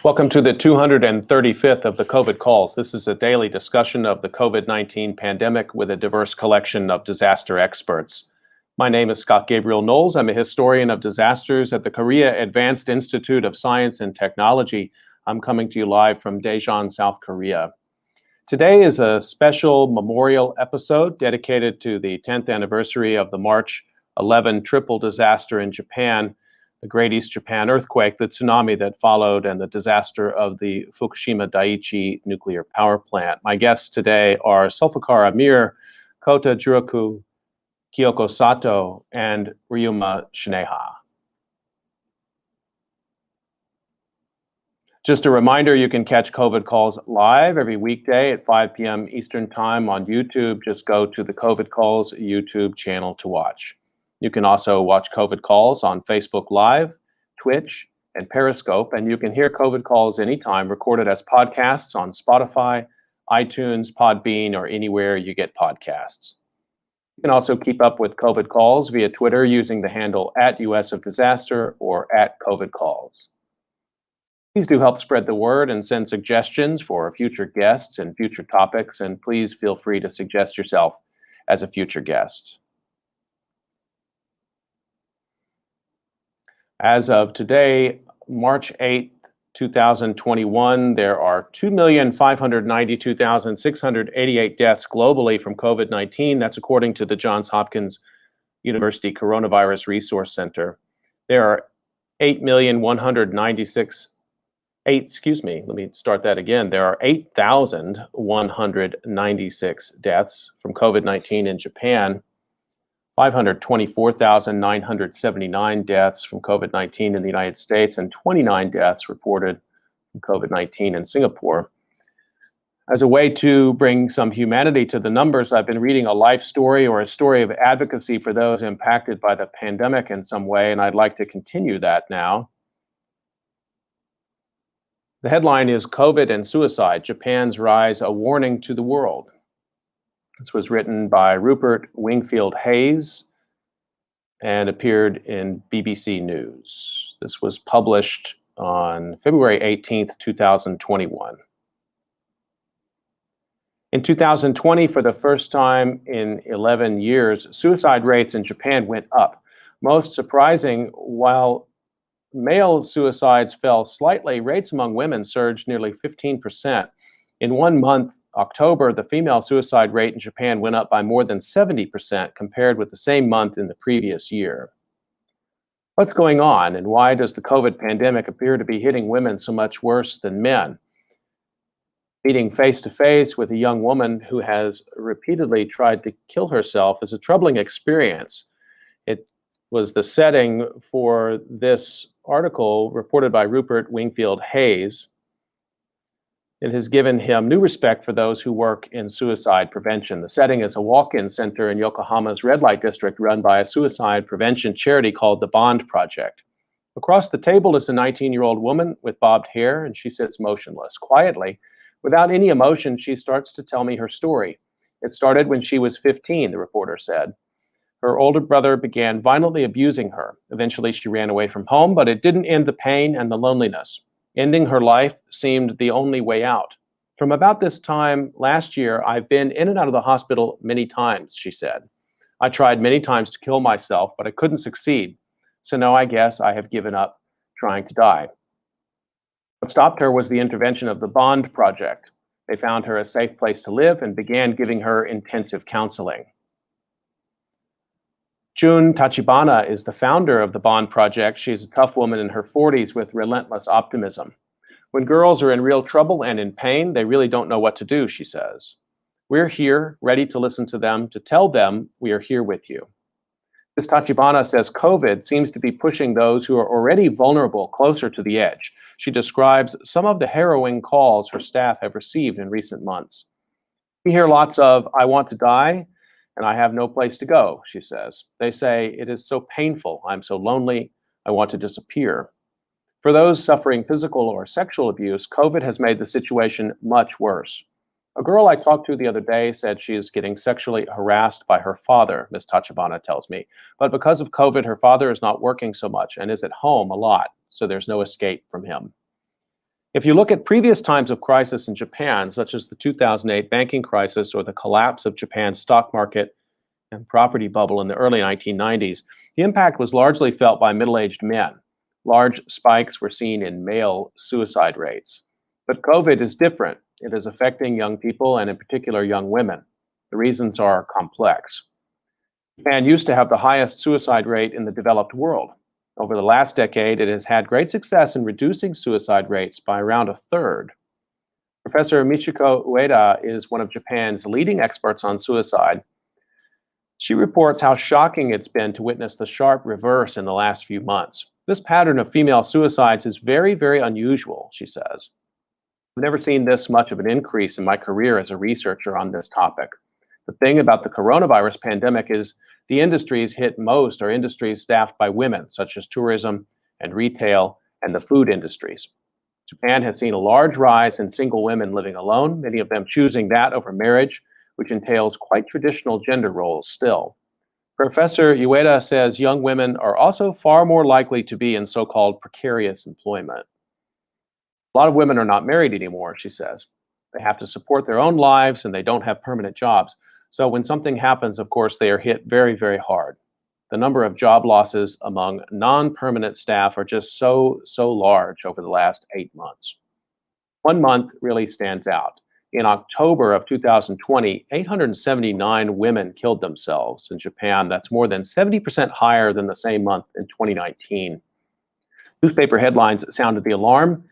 Welcome to the 235th of the COVID calls. This is a daily discussion of the COVID-19 pandemic with a diverse collection of disaster experts. My name is Scott Gabriel Knowles. I'm a historian of disasters at the Korea Advanced Institute of Science and Technology. I'm coming to you live from Daejeon, South Korea. Today is a special memorial episode dedicated to the 10th anniversary of the March 11 triple disaster in Japan, the Great East Japan earthquake, the tsunami that followed, and the disaster of the Fukushima Daiichi nuclear power plant. My guests today are Zulfikar Amir, Kota Juroku, Kyoko Sato, and Ryuma Shineha. Just a reminder, you can catch COVID Calls live every weekday at 5 p.m. Eastern Time on YouTube. Just go to the COVID Calls YouTube channel to watch. You can also watch COVID Calls on Facebook Live, Twitch, and Periscope, and you can hear COVID Calls anytime recorded as podcasts on Spotify, iTunes, Podbean, or anywhere you get podcasts. You can also keep up with COVID Calls via Twitter using the handle @US of Disaster or @COVID Calls. Please do help spread the word and send suggestions for future guests and future topics, and please feel free to suggest yourself as a future guest. As of today, March 8th, 2021, there are 2,592,688 deaths globally from COVID-19. That's according to the Johns Hopkins University Coronavirus Resource Center. There are 8,196 deaths from COVID-19 in Japan, 524,979 deaths from COVID-19 in the United States, and 29 deaths reported from COVID-19 in Singapore. As a way to bring some humanity to the numbers, I've been reading a life story or a story of advocacy for those impacted by the pandemic in some way, and I'd like to continue that now. The headline is COVID and Suicide, Japan's Rise, a Warning to the World. This was written by Rupert Wingfield Hayes and appeared in BBC News. This was published on February 18th, 2021. In 2020, for the first time in 11 years, suicide rates in Japan went up. Most surprising, while male suicides fell slightly, rates among women surged nearly 15%. In 1 month, October, the female suicide rate in Japan went up by more than 70% compared with the same month in the previous year. What's going on, and why does the COVID pandemic appear to be hitting women so much worse than men? Meeting face-to-face with a young woman who has repeatedly tried to kill herself is a troubling experience. It was the setting for this article reported by Rupert Wingfield Hayes. It has given him new respect for those who work in suicide prevention. The setting is a walk-in center in Yokohama's red light district run by a suicide prevention charity called the Bond Project. Across the table is a 19-year-old woman with bobbed hair, and she sits motionless. Quietly, without any emotion, she starts to tell me her story. It started when she was 15, the reporter said. Her older brother began violently abusing her. Eventually, she ran away from home, but it didn't end the pain and the loneliness. Ending her life seemed the only way out. From about this time last year, I've been in and out of the hospital many times, she said. I tried many times to kill myself, but I couldn't succeed. So now I guess I have given up trying to die. What stopped her was the intervention of the Bond Project. They found her a safe place to live and began giving her intensive counseling. Jun Tachibana is the founder of the Bond Project. She's a tough woman in her 40s with relentless optimism. When girls are in real trouble and in pain, they really don't know what to do, she says. We're here, ready to listen to them, to tell them we are here with you. Ms. Tachibana says COVID seems to be pushing those who are already vulnerable closer to the edge. She describes some of the harrowing calls her staff have received in recent months. We hear lots of, I want to die, and I have no place to go, she says. They say, it is so painful, I'm so lonely, I want to disappear. For those suffering physical or sexual abuse, COVID has made the situation much worse. A girl I talked to the other day said she is getting sexually harassed by her father, Ms. Tachibana tells me. But because of COVID, her father is not working so much and is at home a lot, so there's no escape from him. If you look at previous times of crisis in Japan, such as the 2008 banking crisis or the collapse of Japan's stock market and property bubble in the early 1990s, the impact was largely felt by middle-aged men. Large spikes were seen in male suicide rates. But COVID is different. It is affecting young people and in particular young women. The reasons are complex. Japan used to have the highest suicide rate in the developed world. Over the last decade, it has had great success in reducing suicide rates by around a third. Professor Michiko Ueda is one of Japan's leading experts on suicide. She reports how shocking it's been to witness the sharp reverse in the last few months. This pattern of female suicides is very, very unusual, she says. I've never seen this much of an increase in my career as a researcher on this topic. The thing about the coronavirus pandemic is the industries hit most are industries staffed by women, such as tourism and retail and the food industries. Japan has seen a large rise in single women living alone, many of them choosing that over marriage, which entails quite traditional gender roles still. Professor Ueda says young women are also far more likely to be in so-called precarious employment. A lot of women are not married anymore, she says. They have to support their own lives and they don't have permanent jobs. So when something happens, of course, they are hit very, very hard. The number of job losses among non-permanent staff are just so large over the last 8 months. 1 month really stands out. In October of 2020, 879 women killed themselves in Japan. That's more than 70% higher than the same month in 2019. Newspaper headlines sounded the alarm.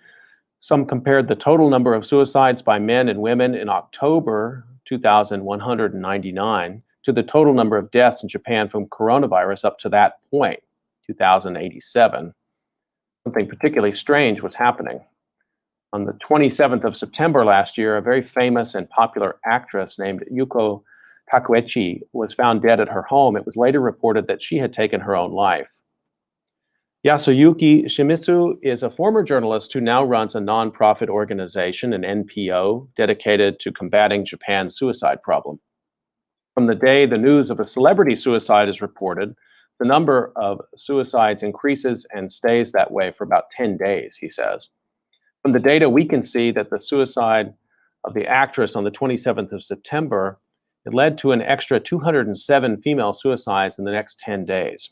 Some compared the total number of suicides by men and women in October 2,199 to the total number of deaths in Japan from coronavirus up to that point, 2,087. Something particularly strange was happening. On the 27th of September last year, a very famous and popular actress named Yuko Takeuchi was found dead at her home. It was later reported that she had taken her own life. Yasuyuki Shimizu is a former journalist who now runs a nonprofit organization, an NPO, dedicated to combating Japan's suicide problem. From the day the news of a celebrity suicide is reported, the number of suicides increases and stays that way for about 10 days, he says. From the data, we can see that the suicide of the actress on the 27th of September, it led to an extra 207 female suicides in the next 10 days.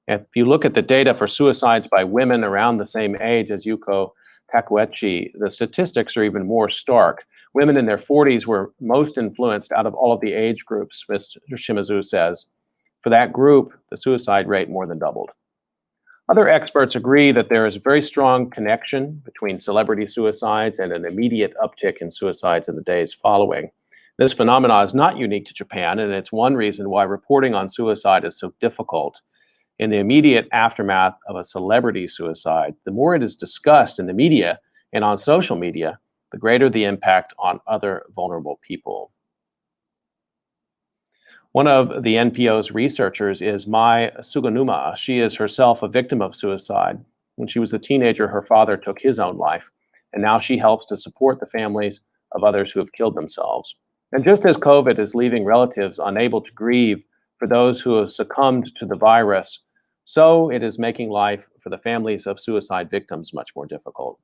If you look at the data for suicides by women around the same age as Yuko Takeuchi, the statistics are even more stark. Women in their 40s were most influenced out of all of the age groups, Mr. Shimizu says. For that group, the suicide rate more than doubled. Other experts agree that there is a very strong connection between celebrity suicides and an immediate uptick in suicides in the days following. This phenomenon is not unique to Japan, and it's one reason why reporting on suicide is so difficult. In the immediate aftermath of a celebrity suicide, the more it is discussed in the media and on social media, the greater the impact on other vulnerable people. One of the NPO's researchers is Mai Suganuma. She is herself a victim of suicide. When she was a teenager, her father took his own life, and now she helps to support the families of others who have killed themselves. And just as COVID is leaving relatives unable to grieve for those who have succumbed to the virus, so it is making life for the families of suicide victims much more difficult.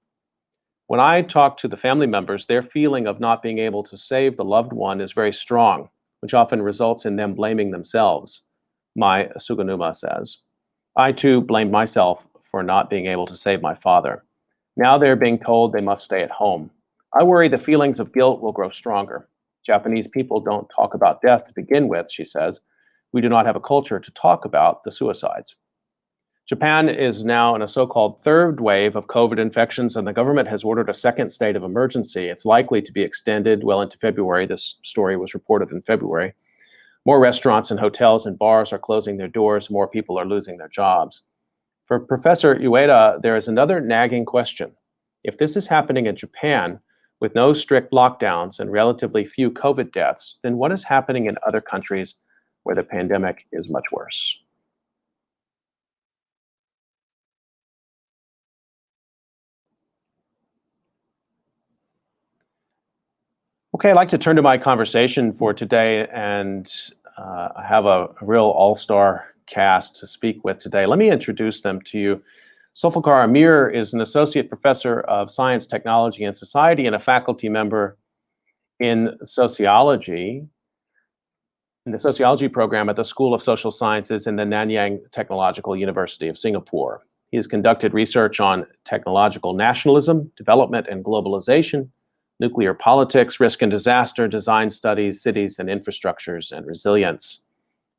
When I talk to the family members, their feeling of not being able to save the loved one is very strong, which often results in them blaming themselves, Mai Suganuma says. I too blamed myself for not being able to save my father. Now they're being told they must stay at home. I worry the feelings of guilt will grow stronger. Japanese people don't talk about death to begin with, she says. We do not have a culture to talk about the suicides. Japan is now in a so-called third wave of COVID infections, and the government has ordered a second state of emergency. It's likely to be extended well into February. This story was reported in February. More restaurants and hotels and bars are closing their doors. More people are losing their jobs. For Professor Ueda, there is another nagging question. If this is happening in Japan, with no strict lockdowns and relatively few COVID deaths, then what is happening in other countries where the pandemic is much worse? Okay, I'd like to turn to my conversation for today, and I have a real all-star cast to speak with today. Let me introduce them to you. Zulfikar Amir is an associate professor of science, technology, and society and a faculty member in sociology, in the sociology program at the School of Social Sciences in the Nanyang Technological University of Singapore. He has conducted research on technological nationalism, development and globalization, nuclear politics, risk and disaster, design studies, cities and infrastructures, and resilience.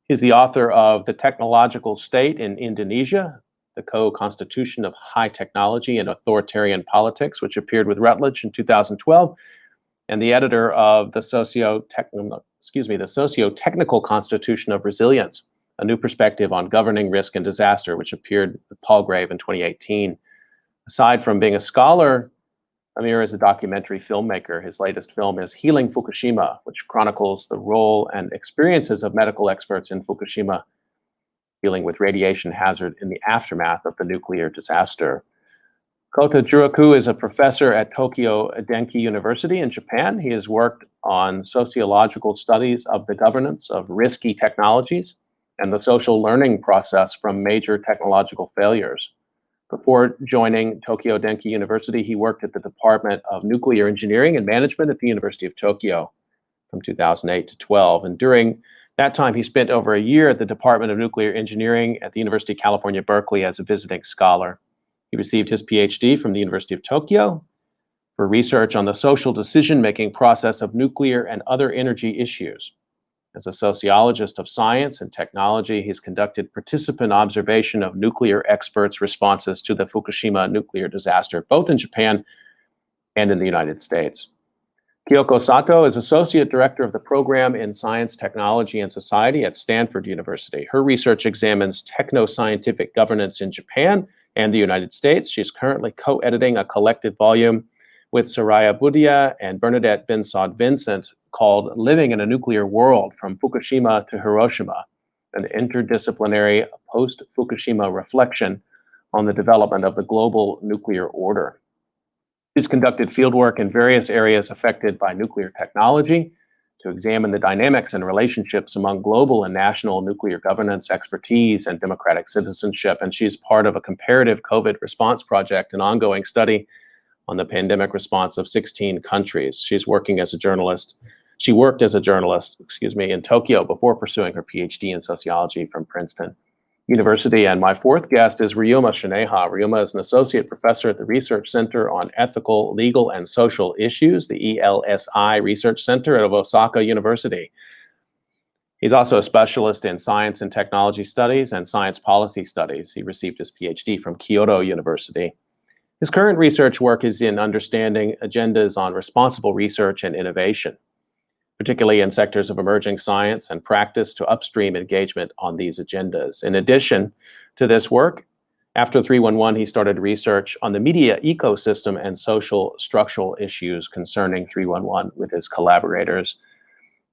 He's the author of The Technological State in Indonesia, the Co-Constitution of High Technology and Authoritarian Politics, which appeared with Routledge in 2012, and the editor of the Socio-Technical Constitution of Resilience, a new perspective on governing risk and disaster, which appeared with Palgrave in 2018. Aside from being a scholar, Amir is a documentary filmmaker. His latest film is Healing Fukushima, which chronicles the role and experiences of medical experts in Fukushima dealing with radiation hazard in the aftermath of the nuclear disaster. Kota Jiraku is a professor at Tokyo Denki University in Japan. He has worked on sociological studies of the governance of risky technologies and the social learning process from major technological failures. Before joining Tokyo Denki University, he worked at the Department of Nuclear Engineering and Management at the University of Tokyo from 2008 to 12. And during that time, he spent over a year at the Department of Nuclear Engineering at the University of California, Berkeley as a visiting scholar. He received his PhD from the University of Tokyo for research on the social decision-making process of nuclear and other energy issues. As a sociologist of science and technology, he's conducted participant observation of nuclear experts' responses to the Fukushima nuclear disaster, both in Japan and in the United States. Kyoko Sato is Associate Director of the Program in Science, Technology, and Society at Stanford University. Her research examines techno-scientific governance in Japan and the United States. She's currently co-editing a collected volume with Soraya Budia and Bernadette Binsaud-Vincent called Living in a Nuclear World from Fukushima to Hiroshima, an interdisciplinary post-Fukushima reflection on the development of the global nuclear order. He's conducted fieldwork in various areas affected by nuclear technology to examine the dynamics and relationships among global and national nuclear governance, expertise, and democratic citizenship. And she's part of a comparative COVID response project, an ongoing study on the pandemic response of 16 countries. She's working as a journalist. She worked as a journalist, in Tokyo before pursuing her PhD in sociology from Princeton University. And my fourth guest is Ryuma Shineha. Ryuma is an associate professor at the Research Center on Ethical, Legal, and Social Issues, the ELSI Research Center at Osaka University. He's also a specialist in science and technology studies and science policy studies. He received his PhD from Kyoto University. His current research work is in understanding agendas on responsible research and innovation, particularly in sectors of emerging science and practice to upstream engagement on these agendas. In addition to this work, after 311, he started research on the media ecosystem and social structural issues concerning 311 with his collaborators.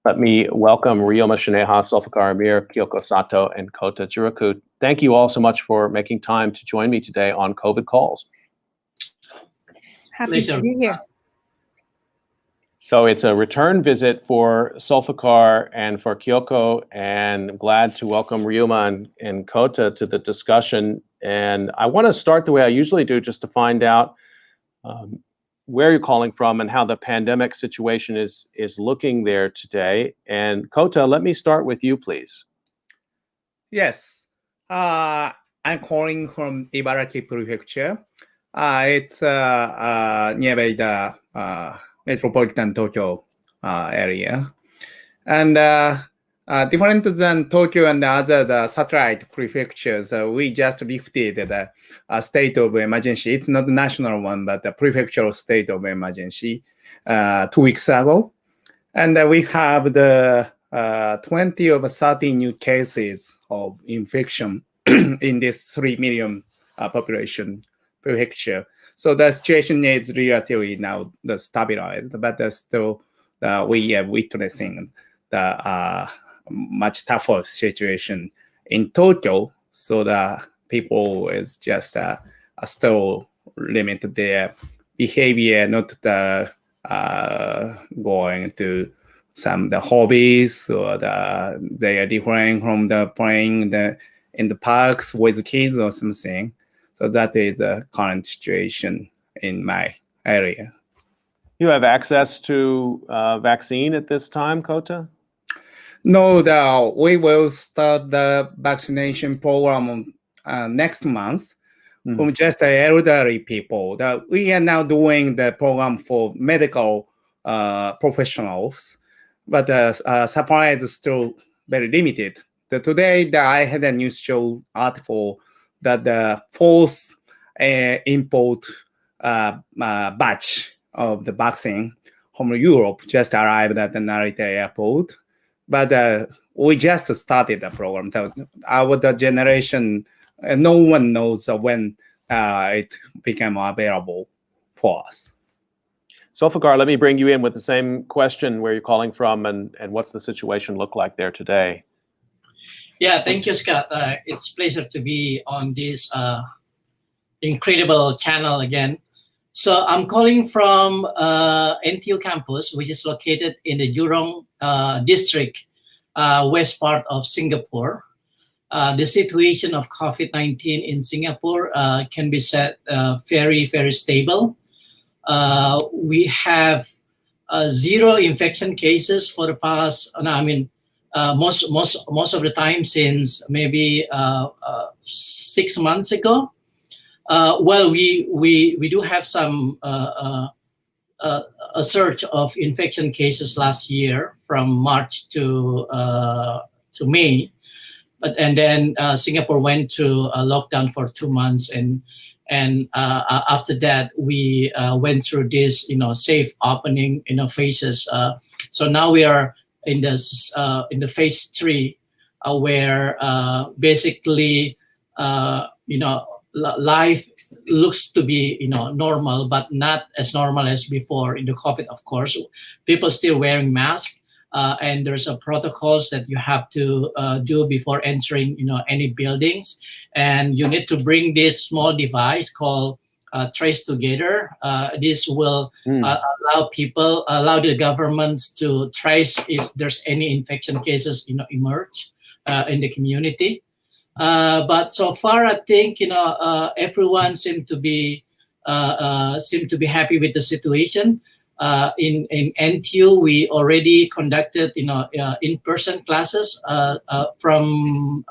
Let me welcome Ryuma Shineha, Zulfikar Amir, Kyoko Sato, and Kota Jiraku. Thank you all so much for making time to join me today on COVID Calls. Happy to be here. So it's a return visit for Zulfikar and for Kyoko, and I'm glad to welcome Ryuma and Kota to the discussion. And I want to start the way I usually do, just to find out where you're calling from and how the pandemic situation is looking there today. And Kota, let me start with you, please. Yes, I'm calling from Ibaraki Prefecture. It's nearby the metropolitan Tokyo area, and different than Tokyo and other satellite prefectures, we just lifted the state of emergency. It's not the national one, but the prefectural state of emergency 2 weeks ago, and we have the 20 of 30 new cases of infection in this 3 million population prefecture. So the situation is relatively now stabilized, but still we are witnessing the much tougher situation in Tokyo. So the people is just still limit their behavior, not going to some the hobbies, or they are different from the playing in the parks with kids or something. So that is the current situation in my area. You have access to vaccine at this time, Kota? No, we will start the vaccination program next month for just the elderly people. We are now doing the program for medical professionals, but the supply is still very limited. Today, I had a news show article that the fourth import batch of the vaccine from Europe just arrived at the Narita airport. But we just started the program. Our generation, no one knows when it became available for us. Zulfikar, let me bring you in with the same question, where you're calling from and what's the situation look like there today? Yeah, thank you, Scott. It's a pleasure to be on this incredible channel again. So I'm calling from NTU campus, which is located in the Jurong district, west part of Singapore. The situation of COVID-19 in Singapore can be said very, very stable. We have 0 infection cases for the past, most of the time since maybe 6 months ago. Well, we do have some a surge of infection cases last year from March to May, and then Singapore went to a lockdown for 2 months, and after that we went through this safe opening phases. So now we are in the phase 3, where basically life looks to be normal, but not as normal as before in the COVID. Of course, people still wearing masks, and there's a protocols that you have to do before entering any buildings, and you need to bring this small device called Trace Together. This will allow the government to trace if there's any infection cases emerge in the community. But so far, I think everyone seemed to be happy with the situation. In NTU, we already conducted in-person classes from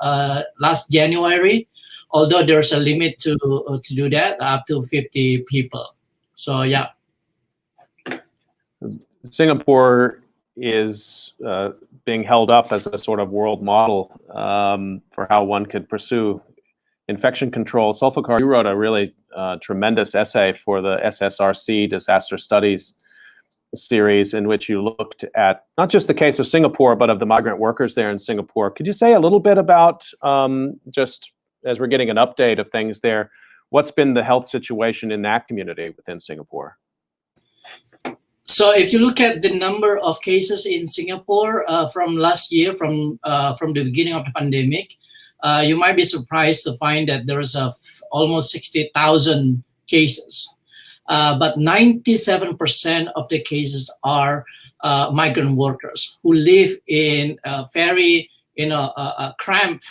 last January, although there's a limit to do that, up to 50 people. So yeah. Singapore is being held up as a sort of world model for how one could pursue infection control. Zulfikar, you wrote a really tremendous essay for the SSRC Disaster Studies series, in which you looked at not just the case of Singapore, but of the migrant workers there in Singapore. Could you say a little bit about, just as we're getting an update of things there, what's been the health situation in that community within Singapore? So if you look at the number of cases in Singapore from last year, from the beginning of the pandemic, you might be surprised to find that there's almost 60,000 cases. But 97% of the cases are migrant workers who live in very cramped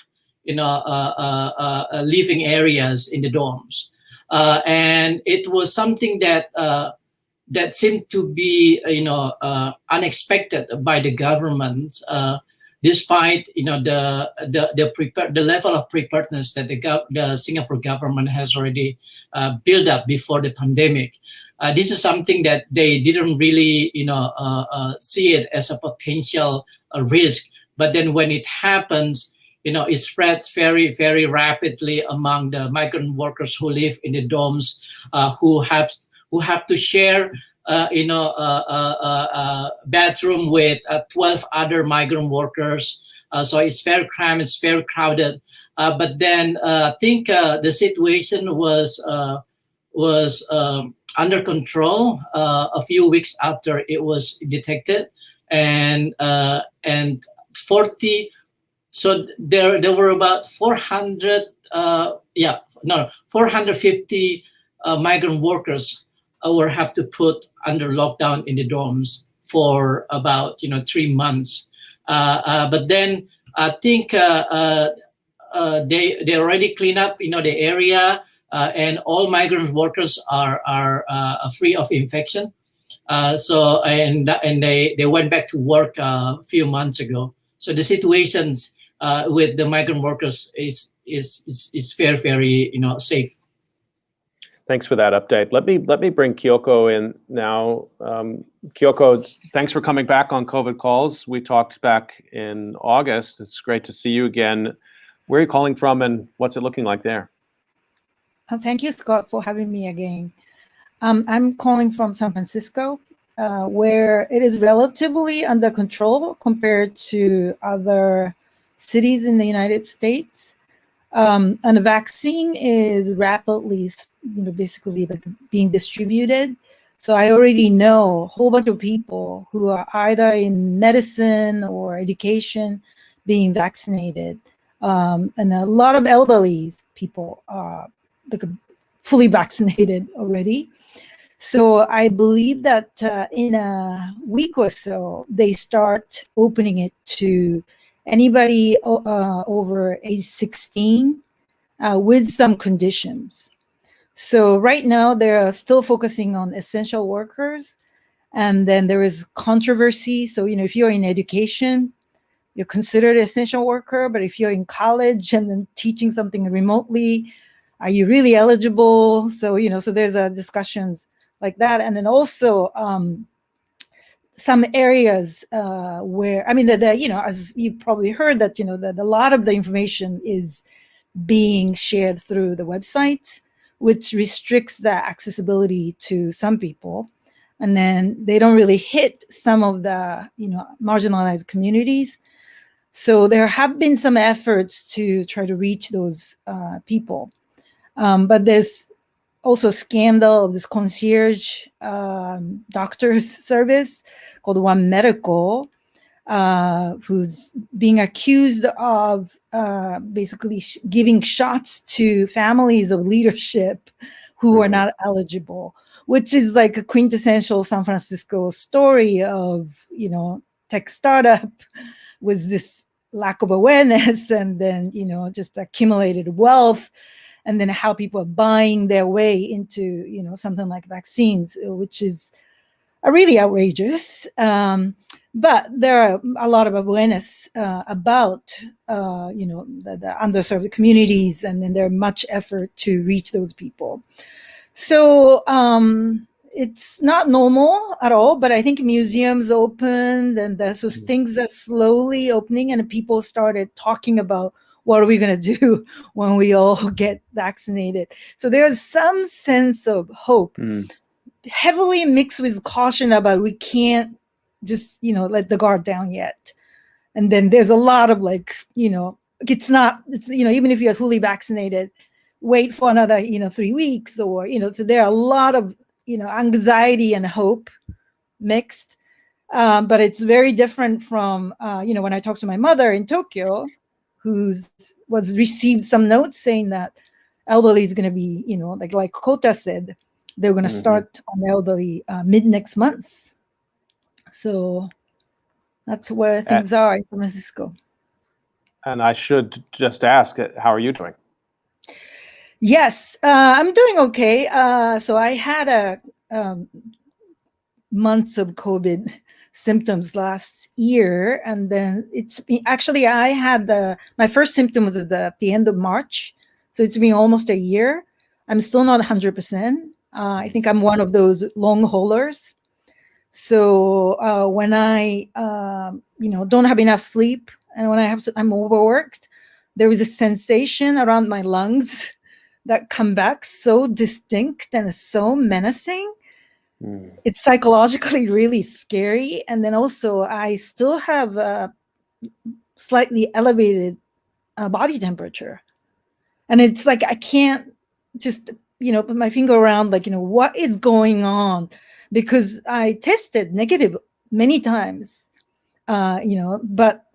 living areas in the dorms, and it was something that seemed to be unexpected by the government, despite the level of preparedness that the Singapore government has already built up before the pandemic. This is something that they didn't really see it as a potential risk, but then when it happens, it spreads very, very rapidly among the migrant workers who live in the dorms, who have to share bathroom with 12 other migrant workers. So it's very cramped, it's very crowded. But then I think the situation was under control a few weeks after it was detected, and 40. So there were about 450 migrant workers were have to put under lockdown in the dorms for about 3 months. But then I think they already cleaned up the area. and all migrant workers are free of infection. So they went back to work a few months ago. So the situations with the migrant workers is very safe. Thanks for that update. Let me bring Kyoko in now. Kyoko, thanks for coming back on COVID Calls. We talked back in August. It's great to see you again. Where are you calling from, and what's it looking like there? Thank you, Scott, for having me again. I'm calling from San Francisco, where it is relatively under control compared to other cities in the United States. And the vaccine is rapidly, basically being distributed. So I already know a whole bunch of people who are either in medicine or education being vaccinated. And a lot of elderly people are fully vaccinated already. So I believe that in a week or so, they start opening it to anybody over age 16 with some conditions. So right now they're still focusing on essential workers. And then there is controversy. So, if you're in education, you're considered an essential worker. But if you're in college and then teaching something remotely, are you really eligible? So, so there's discussions like that. And then also some areas where, as you probably heard that, that a lot of the information is being shared through the website, which restricts the accessibility to some people. And then they don't really hit some of the, marginalized communities. So there have been some efforts to try to reach those people. But there's also a scandal of this concierge doctor's service called One Medical, who's being accused of basically giving shots to families of leadership who are not eligible, which is like a quintessential San Francisco story of, tech startup with this lack of awareness and then, just accumulated wealth. And then how people are buying their way into, something like vaccines, which is really outrageous. But there are a lot of awareness about, the underserved communities, and then there's much effort to reach those people. So it's not normal at all, but I think museums opened, and there's those things that slowly opening, and people started talking about what are we going to do when we all get vaccinated. So there's some sense of hope, heavily mixed with caution about we can't just, let the guard down yet. And then there's a lot of it's even if you're fully vaccinated, wait for another, 3 weeks or, so there are a lot of, anxiety and hope mixed. But it's very different from, when I talked to my mother in Tokyo, was received some notes saying that elderly is going to be, like Kota said, they're going to start on the elderly mid next month. So that's where things are in San Francisco. And I should just ask, how are you doing? Yes, I'm doing okay. So I had a months of COVID symptoms last year, and then I had my first symptom was at the end of March, so it's been almost a year. I'm still not 100%. I think I'm one of those long haulers. So when I don't have enough sleep, and when I'm overworked, there is a sensation around my lungs that come back so distinct and so menacing. It's psychologically really scary. And then also I still have a slightly elevated body temperature. And it's like, I can't just, put my finger around, what is going on? Because I tested negative many times, but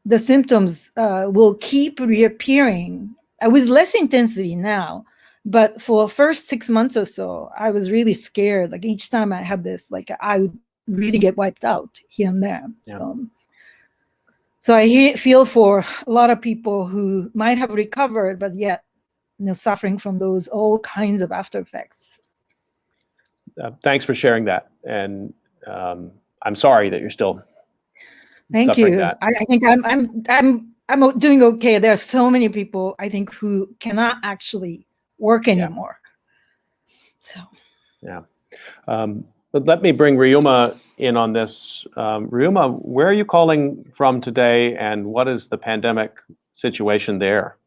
the symptoms will keep reappearing with less intensity now. But for the first 6 months or so, I was really scared. Like each time I have this, I would really get wiped out here and there. Yeah. So I feel for a lot of people who might have recovered, but yet suffering from those all kinds of after effects. Thanks for sharing that. And I'm sorry that you're still Thank suffering you. that. I think I'm doing okay. There are so many people I think who cannot actually work anymore. So yeah. But let me bring Ryuma in on this. Ryuma, where are you calling from today, and what is the pandemic situation there?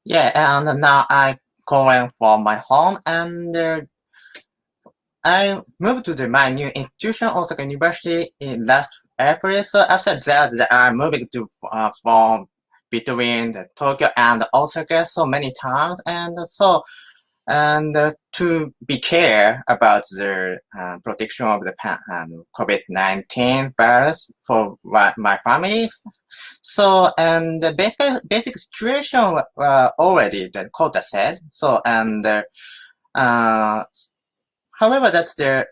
Yeah, and now I'm calling from my home, and I moved to my new institution, Osaka University, in last April. So after that, I'm moving to from between Tokyo and Osaka so many times, and so to be care about the protection of the COVID-19 virus for my family. So and the basic situation already that Kota said. So and however, that's the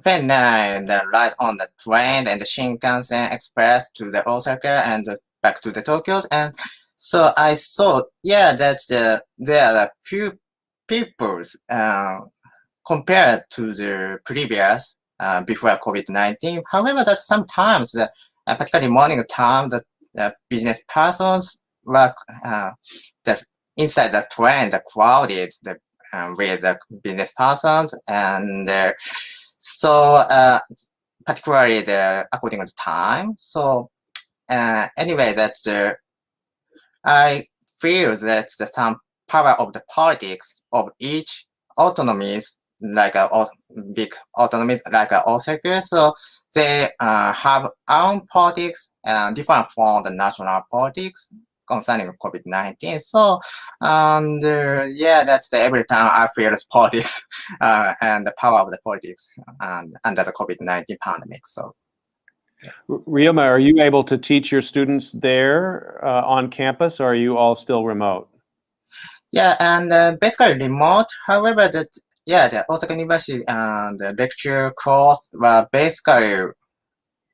when I ride on the train and the Shinkansen Express to the Osaka and back to the Tokyo, and so I saw that's there are a few people compared to the previous before COVID-19. However, that sometimes particularly morning time the business persons work that inside the train the crowded with the business persons, and so particularly according to time. So anyway, that's I feel that some power of the politics of each autonomies, like a big autonomy like Osaka, so they have own politics different from the national politics concerning COVID-19. So and that's every time I feel the politics and the power of the politics under the COVID-19 pandemic. So Ryuma, are you able to teach your students there on campus, or are you all still remote? Yeah, and basically remote. However, the Osaka University and the lecture course were basically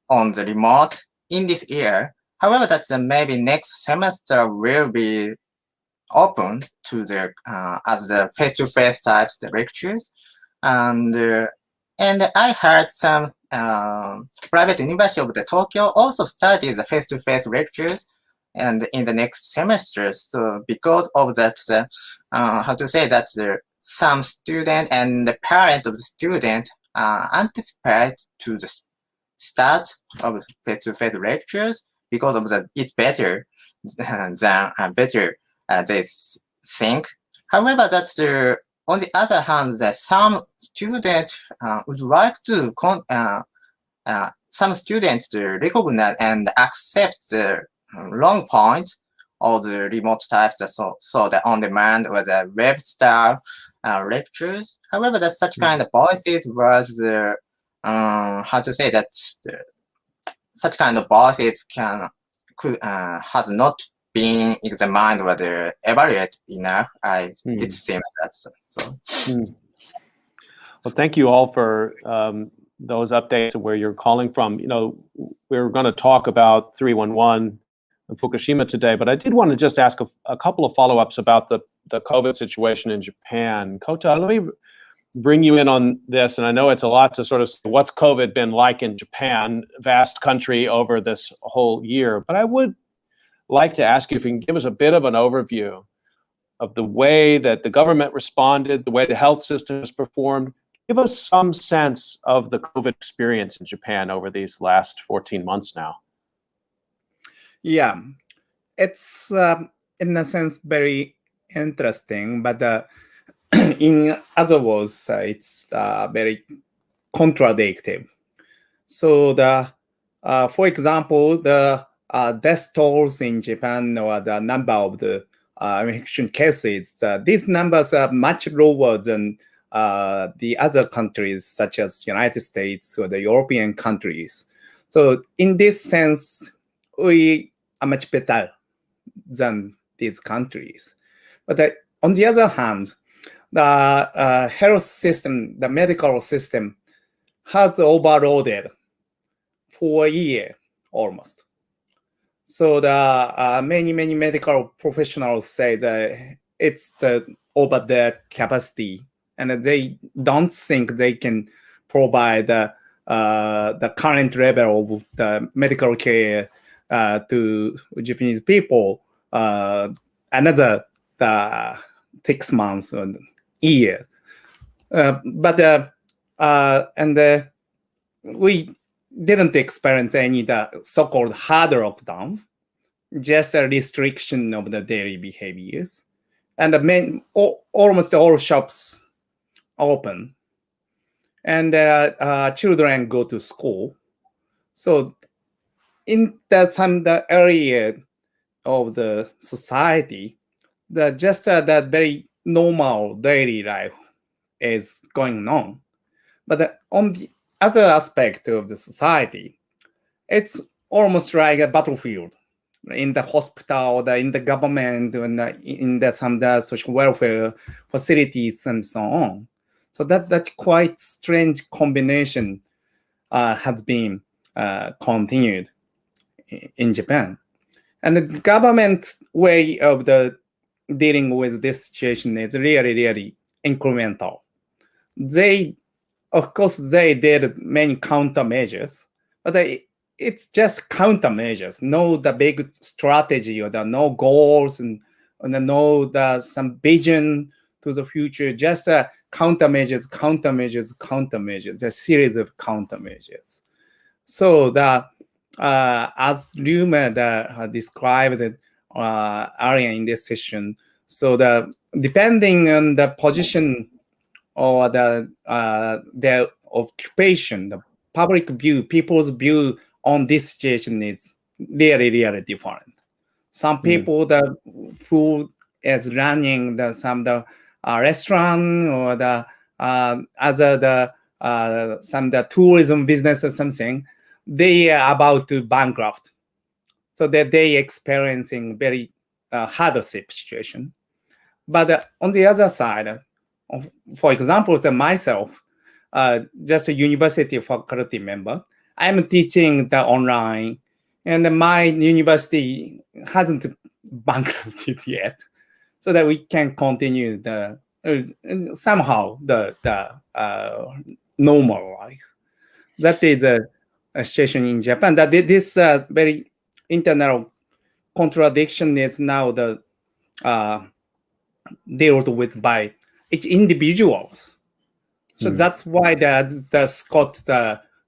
on the remote in this year. However, that's maybe next semester will be open to the as the face-to-face types the lectures, and I heard some private university of the Tokyo also study the face-to-face lectures and in the next semester. So because of that, how to say that some student and the parents of the student anticipate to the start of face-to-face lectures because of that it's better than better they think. However, that's on the other hand, that some students would like to some students to recognize and accept the long point of the remote types, so the on-demand or the web style lectures. However, that such kind of policies was how to say that such kind of policies has not been examined or evaluated enough. It seems that so. Well, thank you all for those updates of where you're calling from. You know, we're going to talk about 311 and Fukushima today, but I did want to just ask a couple of follow-ups about the COVID situation in Japan. Kota, let me bring you in on this, and I know it's a lot to sort of say, what's COVID been like in Japan, vast country over this whole year, but I would like to ask you if you can give us a bit of an overview of the way that the government responded, the way the health system has performed. Give us some sense of the COVID experience in Japan over these last 14 months now. Yeah, it's in a sense very interesting, but in other words, it's very contradictory. So for example, the death tolls in Japan or the number of the infection cases, these numbers are much lower than the other countries such as United States or the European countries. So in this sense, we are much better than these countries. But on the other hand, the health system, the medical system has overloaded for a year almost. So the many medical professionals say that it's over the capacity, and they don't think they can provide the current level of the medical care to Japanese people another 6 months or year. We didn't experience any the so-called hard lockdown, just a restriction of the daily behaviors. And almost all shops open, and children go to school. So in the area of the society, that very normal daily life is going on. But on the other aspect of the society, it's almost like a battlefield in the hospital, in the government, in some social welfare facilities, and so on. So that quite strange combination has been continued in Japan. And the government way of dealing with this situation is really incremental. Of course, they did many countermeasures, but it's just countermeasures, no the big strategy or no goals and no some vision to the future, just countermeasures, a series of countermeasures. So as Ruma described earlier in this session, so depending on the position or their occupation, the public view, people's view on this situation is really different. Some people, the food is running some restaurant or some tourism business or something, they are about to bankrupt. So that they experiencing very hardship situation. But on the other side, for example, myself, just a university faculty member, I'm teaching the online, and my university hasn't bankrupted yet, so that we can continue somehow the normal life. That is a situation in Japan. That this very internal contradiction is now dealt with by each individuals. So that's why the Scott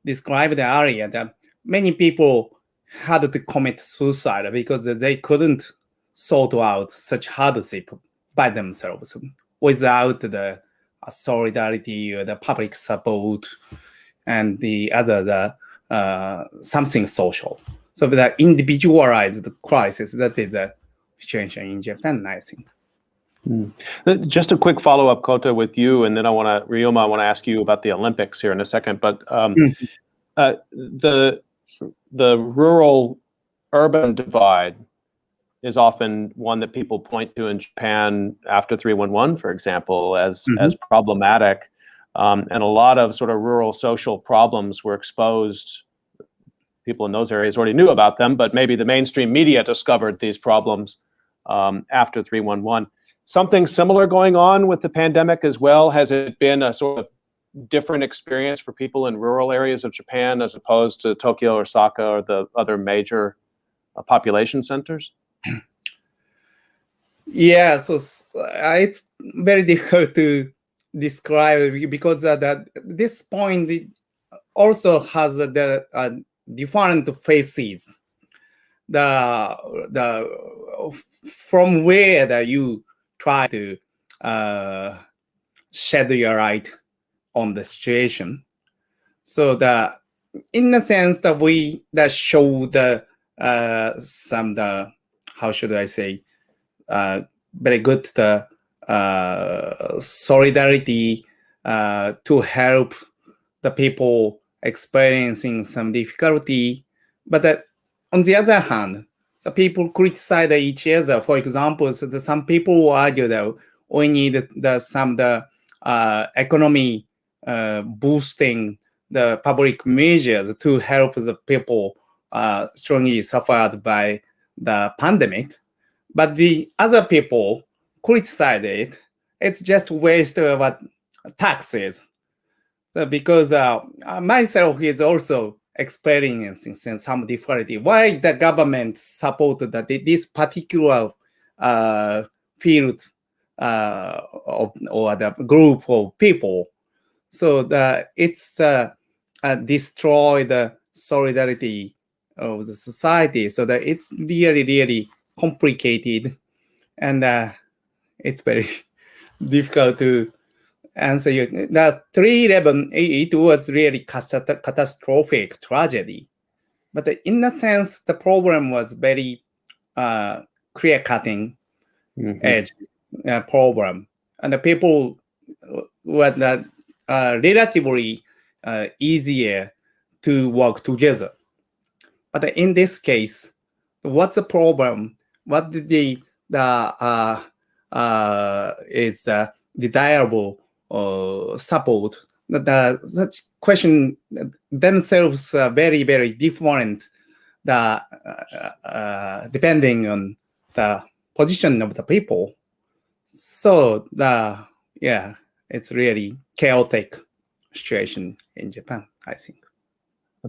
described earlier that many people had to commit suicide because they couldn't sort out such hardship by themselves without the solidarity or the public support and the other something social. So the individualized crisis, that is a situation in Japan, I think. Just a quick follow-up, Kota, with you, and then Ryoma, I want to ask you about the Olympics here in a second. But the rural-urban divide is often one that people point to in Japan after 311, for example, as problematic. And a lot of sort of rural social problems were exposed. People in those areas already knew about them, but maybe the mainstream media discovered these problems after 311. Something similar going on with the pandemic as well? Has it been a sort of different experience for people in rural areas of Japan as opposed to Tokyo, Osaka, or the other major population centers? Yeah, so it's very difficult to describe because this point also has the different phases. From where you try to shed your light on the situation. So in a sense that we show how should I say, very good solidarity to help the people experiencing some difficulty. But on the other hand, the people criticize each other. For example, some people argue that we need some economy boosting the public measures to help the people strongly suffered by the pandemic, but the other people criticize it. It's just waste of taxes. So because myself is also experiencing some difficulty. Why the government support that this particular field or the group of people? So it's destroy the solidarity of the society. So that it's really, really complicated, and it's very difficult to answer you. The 3/11, it was really catastrophic tragedy. But in a sense, the problem was very clear-cutting edge problem. And the people were relatively easier to work together. But in this case, what's the problem? What did is desirable support? Such question themselves are very, very different. Depending on the position of the people. So it's really chaotic situation in Japan, I think.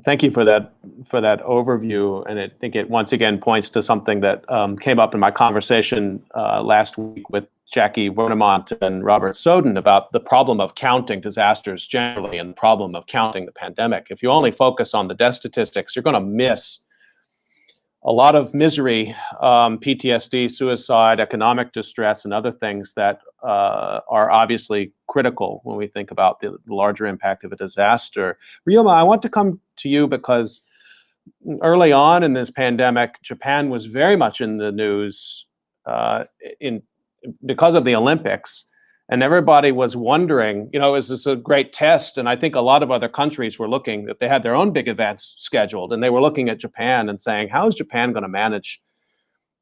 Thank you for that overview, and I think it once again points to something that came up in my conversation last week with Jackie Vernemont and Robert Soden about the problem of counting disasters generally and the problem of counting the pandemic. If you only focus on the death statistics, you're going to miss a lot of misery, PTSD, suicide, economic distress, and other things that are obviously critical when we think about the larger impact of a disaster. Ryoma, I want to come to you because early on in this pandemic, Japan was very much in the news because of the Olympics. And everybody was wondering, is this a great test? And I think a lot of other countries were looking that they had their own big events scheduled, and they were looking at Japan and saying, how is Japan going to manage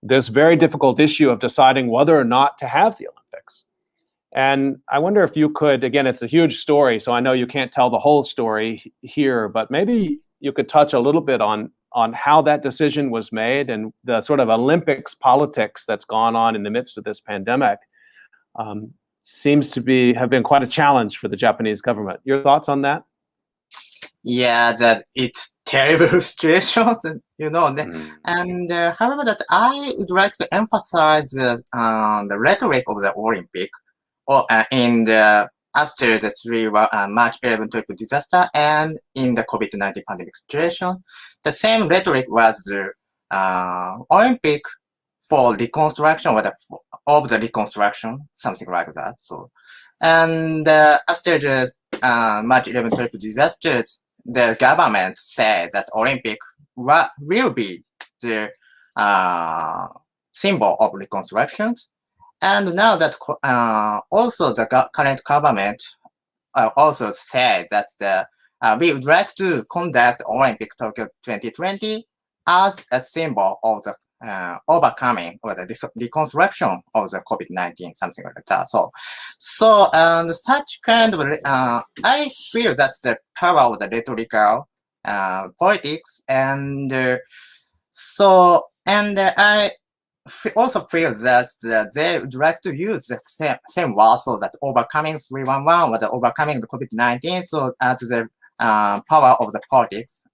this very difficult issue of deciding whether or not to have the Olympics? And I wonder if you could, again, it's a huge story, so I know you can't tell the whole story here, but maybe you could touch a little bit on how that decision was made and the sort of Olympics politics that's gone on in the midst of this pandemic. Seems to have been quite a challenge for the Japanese government. Your thoughts on that? Yeah, that it's terrible situation, And however, that I would like to emphasize the rhetoric of the Olympic, after the March 11 Tokyo disaster and in the COVID-19 pandemic situation. The same rhetoric was the Olympic for reconstruction of the reconstruction, something like that. So, and after the March 11 Tokyo disasters, the government said that Olympic will be the symbol of reconstruction. And now that also the current government also said that we would like to conduct Olympic Tokyo 2020 as a symbol of the overcoming or the reconstruction of the COVID-19, something like that. So such kind of I feel that's the power of the rhetorical politics, and I also feel that they would like to use the same word, so that overcoming 311 or the overcoming the COVID-19, so as the power of the politics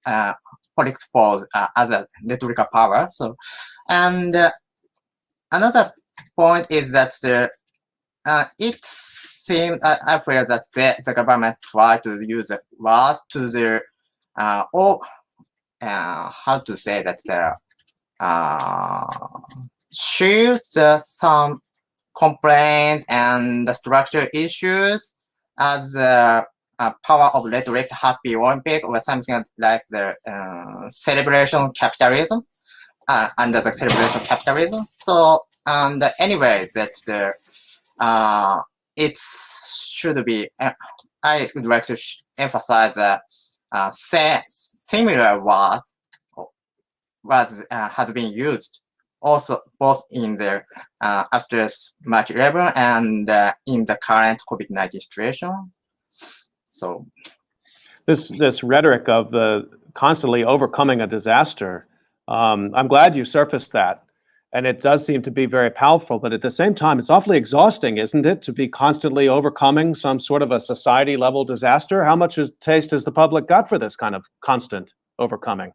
for as a rhetorical power. So, and another point is that it seems I feel that the government tried to use the word to the how to say that shield some complaints and the structural issues as power of rhetoric, happy Olympic, or something like the celebration capitalism, under the celebration capitalism. So, and anyway, that it should be, I would like to emphasize similar word has been used also both in the after March 11 and in the current COVID-19 situation. So this rhetoric of the constantly overcoming a disaster. I'm glad you surfaced that. And it does seem to be very powerful, but at the same time, it's awfully exhausting, isn't it, to be constantly overcoming some sort of a society level disaster? How much taste has the public got for this kind of constant overcoming?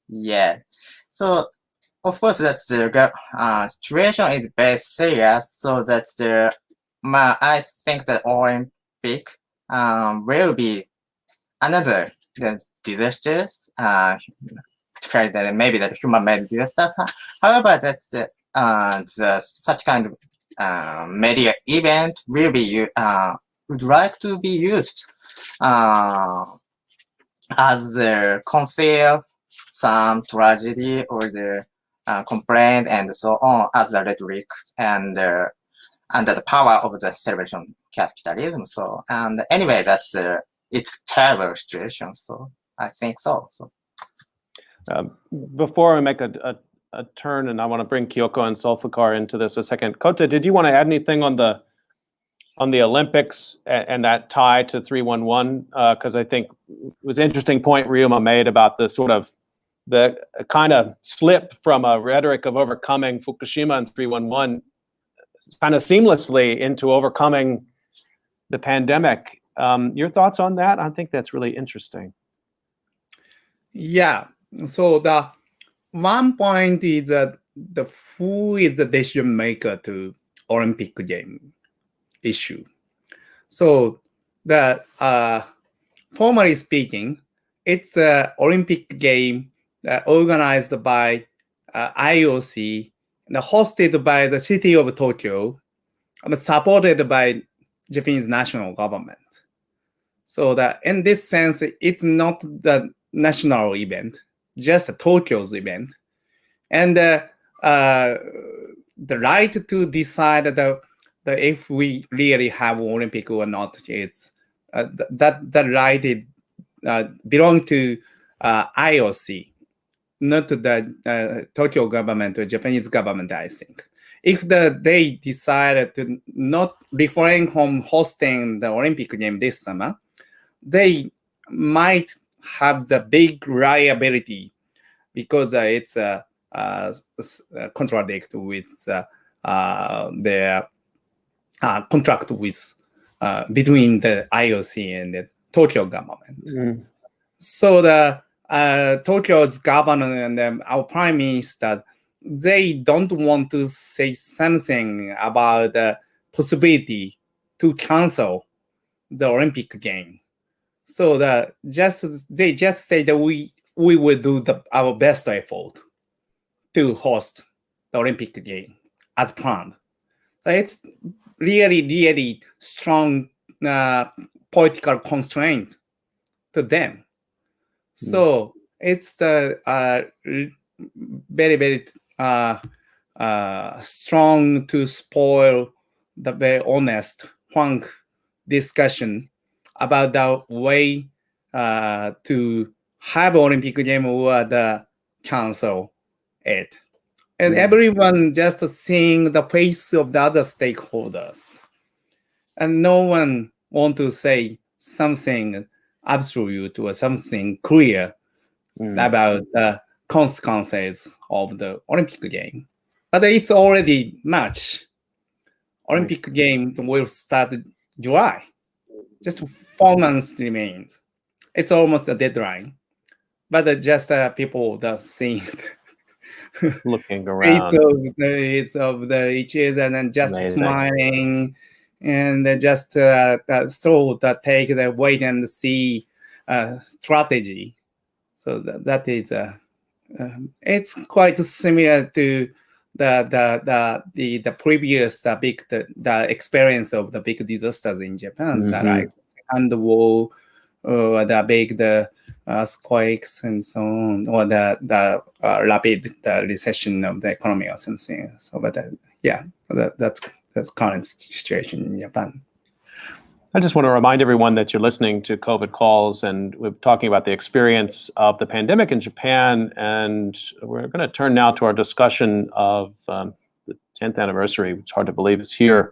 Yeah. So of course that's the situation is very serious. So that's I think that Olympic will be another disasters. That maybe that human-made disasters. However, that's the such kind of media event will be would like to be used as the conceal some tragedy or the complaint and so on as the rhetoric and under the power of the celebration capitalism. So and anyway, that's it's terrible situation. So I think so. So. Before I make a turn, and I want to bring Kyoko and Zulfikar into this for a second. Kota, did you want to add anything on the Olympics and that tie to 311? Because I think it was an interesting point Ryuma made about the sort of the kind of slip from a rhetoric of overcoming Fukushima and 311 kind of seamlessly into overcoming the pandemic. Your thoughts on that? I think that's really interesting. Yeah. So the one point is that who is the decision maker to Olympic game issue. So the formally speaking, it's the Olympic game organized by IOC and hosted by the city of Tokyo and supported by Japanese national government. So that in this sense, it's not the national event, just Tokyo's event, and the right to decide the if we really have Olympic or not, it's that right is belong to IOC, not to the Tokyo government or Japanese government. I think if they decided to not refrain from hosting the Olympic game this summer, they might have the big liability because it's contradict with their contract with between the IOC and the Tokyo government. Mm. So the Tokyo's governor and our prime minister, they don't want to say something about the possibility to cancel the Olympic game. So they just say that we will do our best effort to host the Olympic game as planned. So it's really strong political constraint to them. So it's the very strong to spoil the very honest, frank discussion about the way to have Olympic game or the cancel it. And everyone just seeing the face of the other stakeholders. And no one want to say something absolute or something clear about the consequences of the Olympic game. But it's already March. Olympic game will start July. Just 4 months remains. It's almost a deadline. But just people that seeing looking around it's of the each and then just Amazing. Smiling and just take the wait and see strategy. So that is it's quite similar to the previous the experience of the big disasters in Japan, like Second War, the big earthquakes and so on, or the rapid recession of the economy or something. So, but that's current situation in Japan. I just want to remind everyone that you're listening to COVID Calls, and we're talking about the experience of the pandemic in Japan. And we're going to turn now to our discussion of the 10th anniversary, which is hard to believe is here.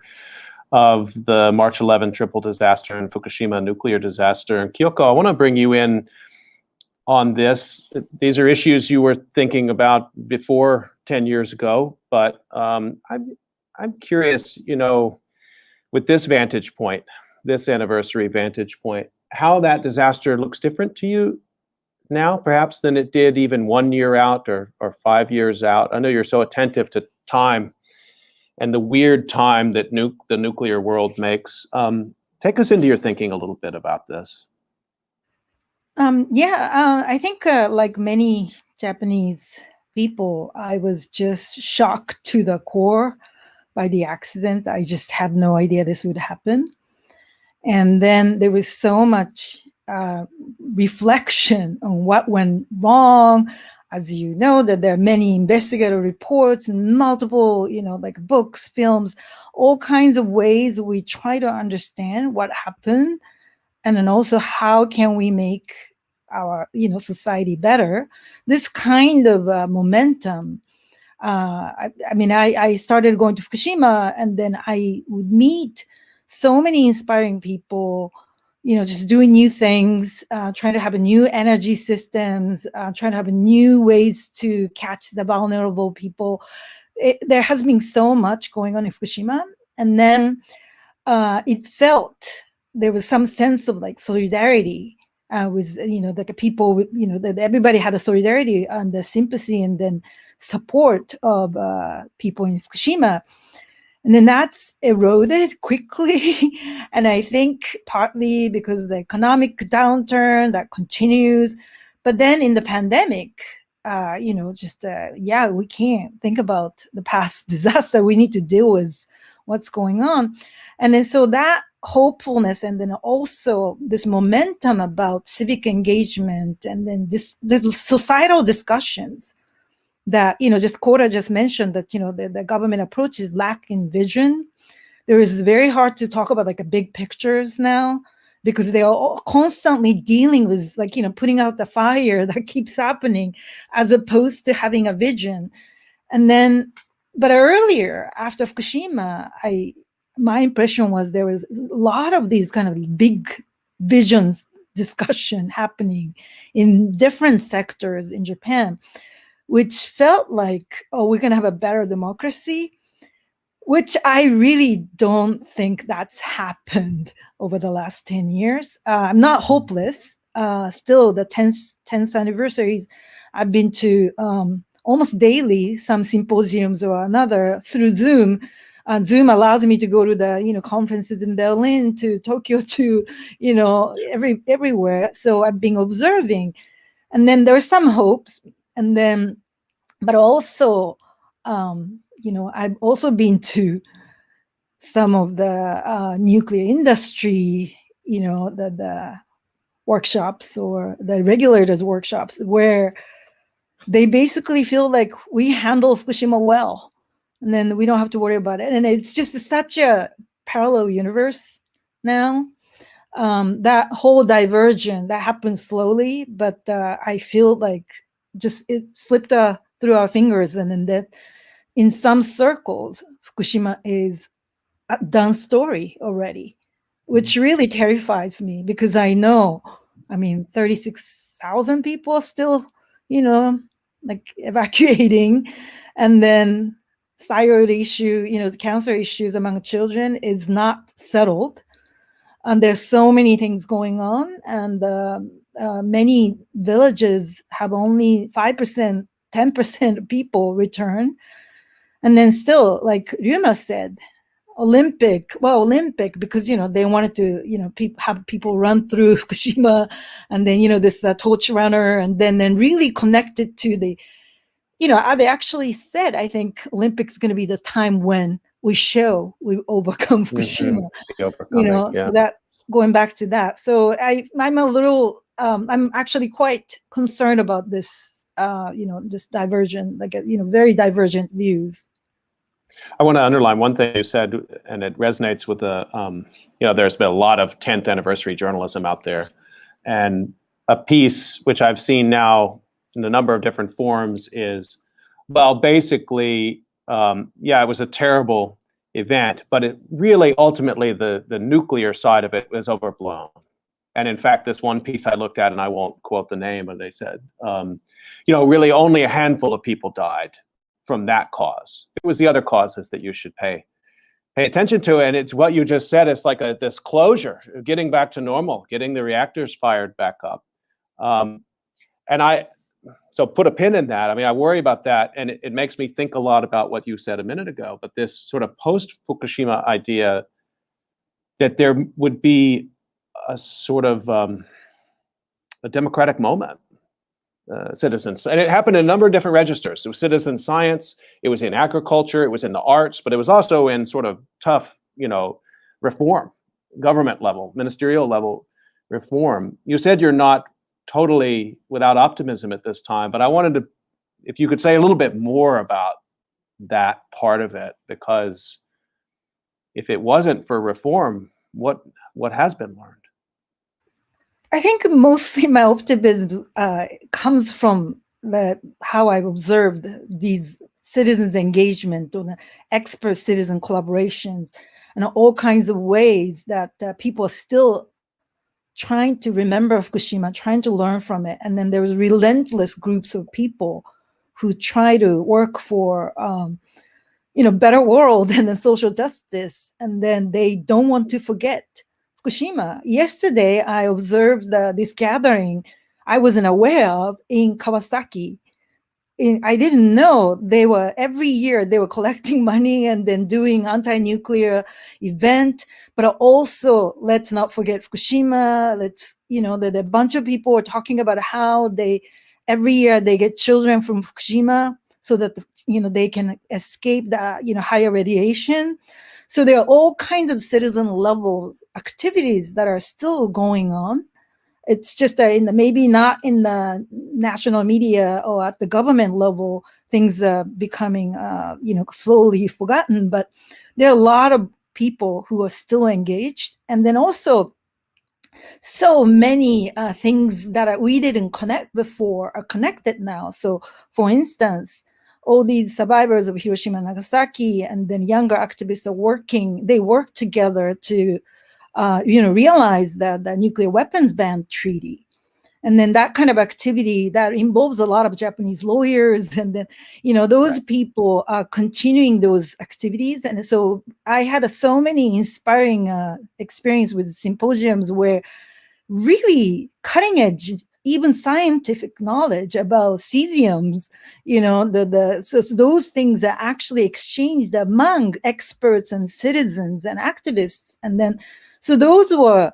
of the March 11 triple disaster and Fukushima nuclear disaster. And Kyoko, I want to bring you in on this. These are issues you were thinking about before 10 years ago, but I'm curious, you know, with this vantage point, this anniversary vantage point, how that disaster looks different to you now, perhaps, than it did even 1 year out or 5 years out. I know you're so attentive to time and the weird time that the nuclear world makes. Take us into your thinking a little bit about this. I think like many Japanese people, I was just shocked to the core by the accident. I just had no idea this would happen. And then there was so much reflection on what went wrong. As you know, that there are many investigative reports and multiple, you know, like books, films, all kinds of ways we try to understand what happened. And then also how can we make our, you know, society better. This kind of momentum. I mean, I started going to Fukushima, and then I would meet so many inspiring people, you know, just doing new things, trying to have a new energy systems, trying to have a new ways to catch the vulnerable people. There has been so much going on in Fukushima. And then it felt there was some sense of like solidarity with, you know, like people with, you know, that everybody had a solidarity and the sympathy and then support of people in Fukushima. And then that's eroded quickly. And I think partly because the economic downturn that continues, but then in the pandemic, you know, just, we can't think about the past disaster. We need to deal with what's going on. And then so that hopefulness, and then also this momentum about civic engagement, and then this societal discussions that, you know, just Kora just mentioned that, you know, the government approach is lacking vision. There is very hard to talk about like a big pictures now, because they are all constantly dealing with like, you know, putting out the fire that keeps happening, as opposed to having a vision. And then, but earlier after Fukushima, my impression was there was a lot of these kind of big visions discussion happening in different sectors in Japan, which felt like, oh, we're going to have a better democracy, which I really don't think that's happened over the last 10 years. I'm not hopeless. Still, the 10th anniversaries, I've been to almost daily, some symposiums or another through Zoom. Zoom allows me to go to the, you know, conferences in Berlin, to Tokyo, to, you know, everywhere. So I've been observing. And then there are some hopes. And then, but also, you know, I've also been to some of the nuclear industry, you know, the workshops or the regulators workshops, where they basically feel like we handle Fukushima well, and then we don't have to worry about it. And it's just such a parallel universe now. That whole diversion that happens slowly, but I feel like just it slipped through our fingers, and then that in some circles, Fukushima is a done story already, which really terrifies me, because I know, I mean, 36,000 people still, you know, like evacuating, and then thyroid issue, you know, cancer issues among children is not settled. And there's so many things going on, and many villages have only 5%, 10% of people return. And then still, like Ryuma said, Olympic, because, you know, they wanted to, you know, have people run through Fukushima, and then, you know, this torch runner, and then really connected to the, you know, they actually said, I think Olympics is going to be the time when we overcome Fukushima, you know, yeah. so that, going back to that. So I'm a little, I'm actually quite concerned about this, you know, this diversion, like, you know, very divergent views. I want to underline one thing you said, and it resonates with the, you know, there's been a lot of 10th anniversary journalism out there. And a piece which I've seen now in a number of different forms is, well, basically, yeah, it was a terrible event, but it really ultimately the nuclear side of it was overblown. And in fact, this one piece I looked at, and I won't quote the name, but they said, really only a handful of people died from that cause. It was the other causes that you should pay attention to. And it's what you just said. It's like this closure, getting back to normal, getting the reactors fired back up. So put a pin in that. I mean, I worry about that. And it makes me think a lot about what you said a minute ago, but this sort of post-Fukushima idea that there would be a sort of a democratic moment, citizens. And it happened in a number of different registers. It was citizen science, it was in agriculture, it was in the arts, but it was also in sort of tough, reform, government level, ministerial level reform. You said you're not totally without optimism at this time, but I wanted to, if you could say a little bit more about that part of it, because if it wasn't for reform, what has been learned? I think mostly my optimism comes from how I've observed these citizens' engagement or expert citizen collaborations and all kinds of ways that people are still trying to remember Fukushima, trying to learn from it. And then there's relentless groups of people who try to work for better world and then social justice. And then they don't want to forget Fukushima. Yesterday, I observed this gathering I wasn't aware of in Kawasaki. I didn't know every year they were collecting money and then doing anti-nuclear event, but also let's not forget Fukushima. That a bunch of people were talking about how every year they get children from Fukushima so that, they can escape the, higher radiation. So there are all kinds of citizen level activities that are still going on. It's just maybe not in the national media or at the government level, things are becoming, slowly forgotten. But there are a lot of people who are still engaged. And then also so many things that we didn't connect before are connected now. So for instance, all these survivors of Hiroshima and Nagasaki and then younger activists they work together to realize that the nuclear weapons ban treaty. And then that kind of activity that involves a lot of Japanese lawyers. And then, those people are continuing those activities. And so I had so many inspiring experience with symposiums where really cutting edge, even scientific knowledge about cesiums, so those things are actually exchanged among experts and citizens and activists. And then, so those were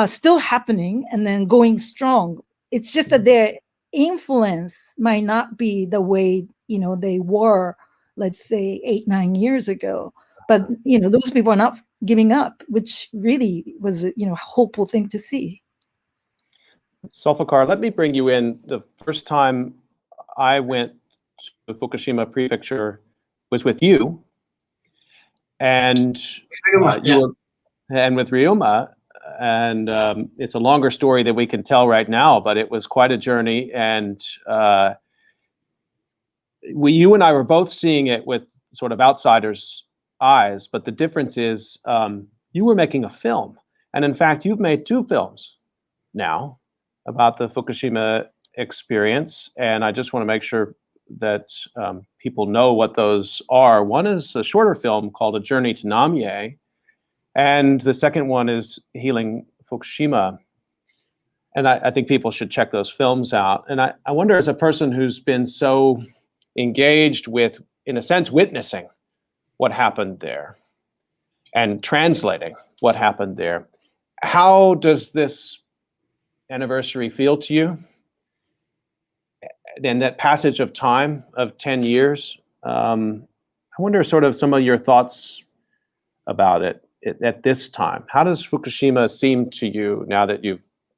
still happening and then going strong. It's just that their influence might not be the way, they were, let's say 8-9 years ago. But, those people are not giving up, which really was, a hopeful thing to see. Zulfikar, let me bring you in. The first time I went to Fukushima Prefecture was with you, and and with Ryuma, and it's a longer story that we can tell right now, but it was quite a journey, and you and I were both seeing it with sort of outsiders' eyes, but the difference is you were making a film, and in fact, you've made 2 films now about the Fukushima experience, and I just want to make sure that people know what those are. One is a shorter film called A Journey to Namie, and the second one is Healing Fukushima. And I think people should check those films out. And I wonder, as a person who's been so engaged with, in a sense, witnessing what happened there and translating what happened there, how does this anniversary feel to you? And that passage of time of 10 years, I wonder sort of some of your thoughts about it at this time. How does Fukushima seem to you now that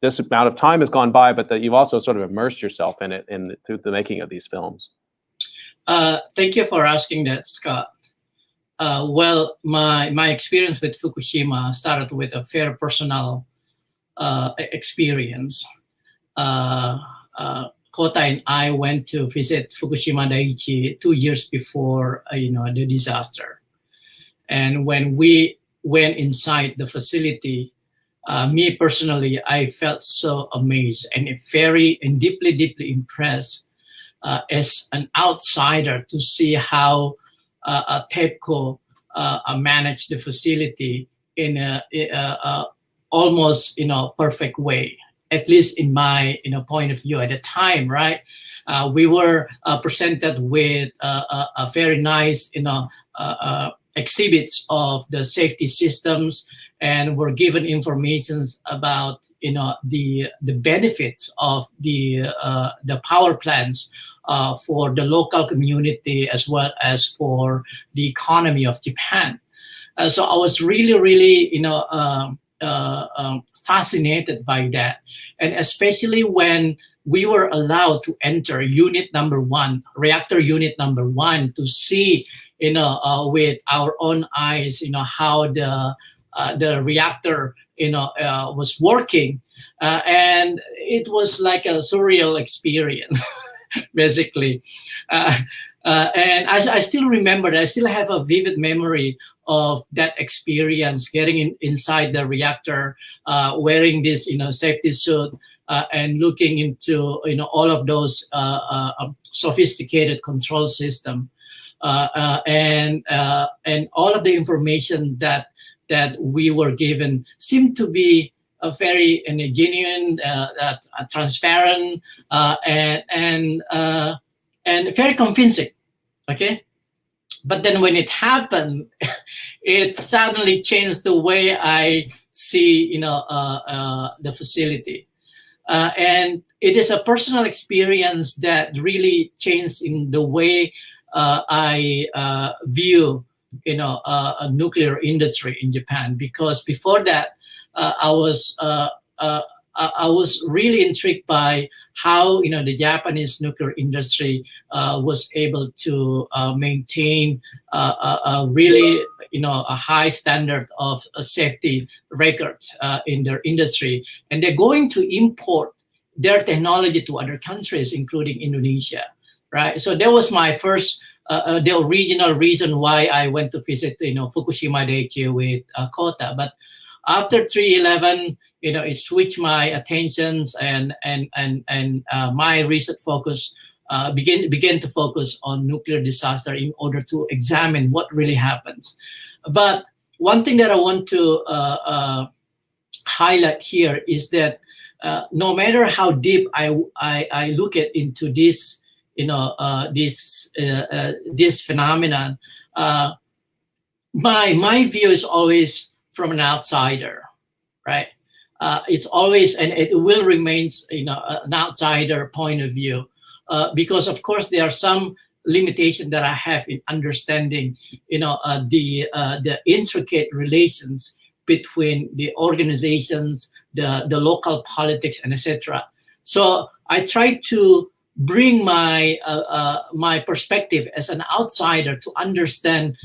this amount of time has gone by, but that you've also sort of immersed yourself in it through the making of these films? Thank you for asking that, Scott. Well, my experience with Fukushima started with a very personal experience. Kota and I went to visit Fukushima Daiichi 2 years before the disaster, And when we went inside the facility, me personally, I felt so amazed and very and deeply impressed as an outsider to see how TEPCO managed the facility in a almost perfect way, at least in my point of view at the time, right? We were presented with a very nice exhibits of the safety systems, and were given information about the benefits of the power plants for the local community as well as for the economy of Japan. So I was really fascinated by that, and especially when we were allowed to enter unit number 1, reactor unit number 1, to see with our own eyes how the reactor was working, and it was like a surreal experience. Basically, and I still remember that. I still have a vivid memory of that experience, getting inside the reactor, wearing this safety suit, and looking into all of those sophisticated control system, and all of the information that we were given seemed to be a very genuine, transparent, and very convincing. Okay, but then when it happened, it suddenly changed the way I see the facility, and it is a personal experience that really changed in the way I view a nuclear industry in Japan. Because before that, I was really intrigued by how the Japanese nuclear industry was able to maintain a really a high standard of a safety record in their industry, and they're going to import their technology to other countries, including Indonesia, right? So that was my first. The original reason why I went to visit, Fukushima Daiichi with Kota. But after 3/11, it switched my attentions, and my research focus began to focus on nuclear disaster in order to examine what really happens. But one thing that I want to highlight here is that no matter how deep I look into this, this phenomenon, my view is always from an outsider, right? It's always, and it will remain, an outsider point of view, because of course there are some limitations that I have in understanding, the intricate relations between the organizations, the local politics, and etc. So I try to bring my my perspective as an outsider to understand,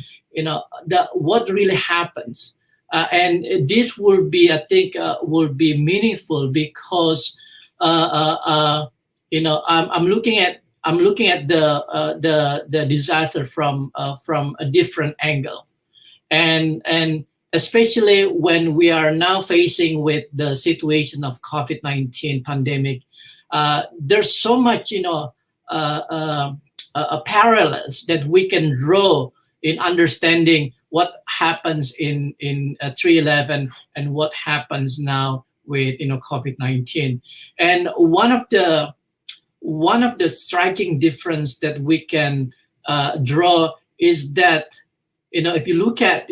what really happens, and this will be, I think, will be meaningful because, I'm looking at the disaster from a different angle, and especially when we are now facing with the situation of COVID-19 pandemic. There's so much, parallels that we can draw in understanding what happens in 3/11 and what happens now with COVID-19. And one of the striking difference that we can draw is that if you look at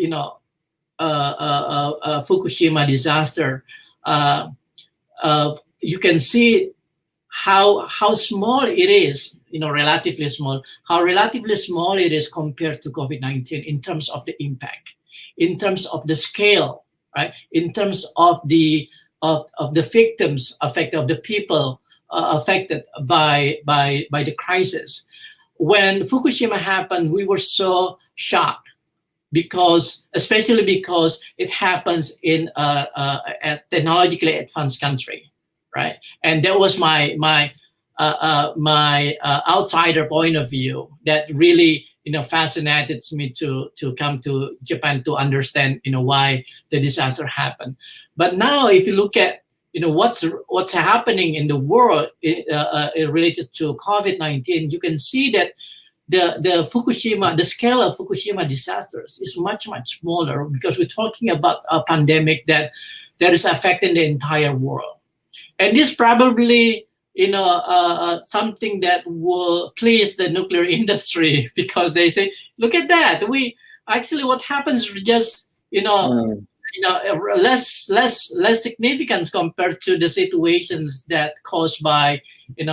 Fukushima disaster, you can see how small it is, relatively small, it is compared to COVID-19 in terms of the impact, in terms of the scale, right? In terms of the victims affected, of the people affected by the crisis. When Fukushima happened, we were so shocked, especially because it happens in a technologically advanced country. Right, and that was my outsider point of view that really fascinated me to come to Japan to understand, why the disaster happened. But now, if you look at, what's happening in the world related to COVID-19, you can see that the scale of Fukushima disasters is much, much smaller, because we're talking about a pandemic that is affecting the entire world. And this probably, something that will please the nuclear industry, because they say, look at that. What happens is just, less significant compared to the situations that caused by the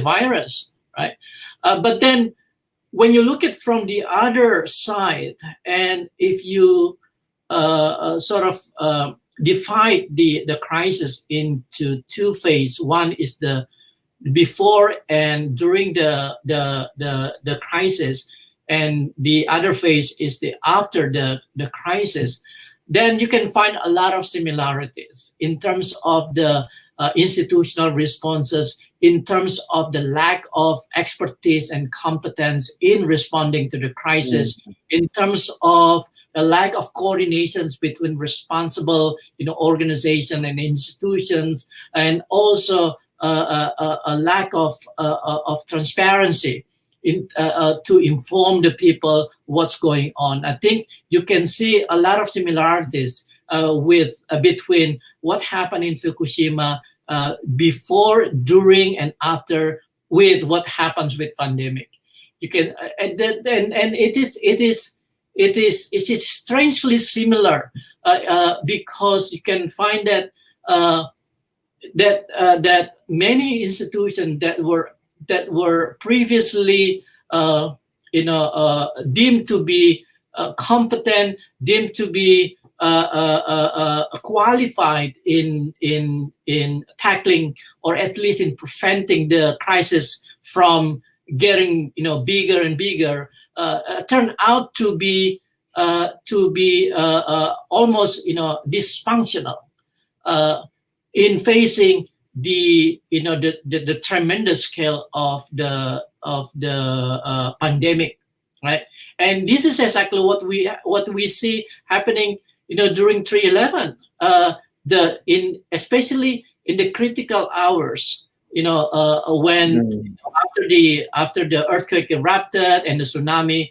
virus, right? But then when you look at from the other side, and if you divide the crisis into two phases. One is the before and during the crisis, and the other phase is the after the crisis. Then you can find a lot of similarities in terms of the institutional responses, in terms of the lack of expertise and competence in responding to the crisis, in terms of a lack of coordinations between responsible, organization and institutions, and also a lack of transparency to inform the people what's going on. I think you can see a lot of similarities between what happened in Fukushima before, during, and after, with what happens with pandemic. You can and it is strangely similar because you can find that that many institutions that were previously deemed to be competent, deemed to be qualified in tackling, or at least in preventing the crisis from getting bigger and bigger, turned out to be almost dysfunctional in facing the tremendous scale of the pandemic, right? And this is exactly what we see happening during 3/11, especially in the critical hours, when after the earthquake erupted and the tsunami,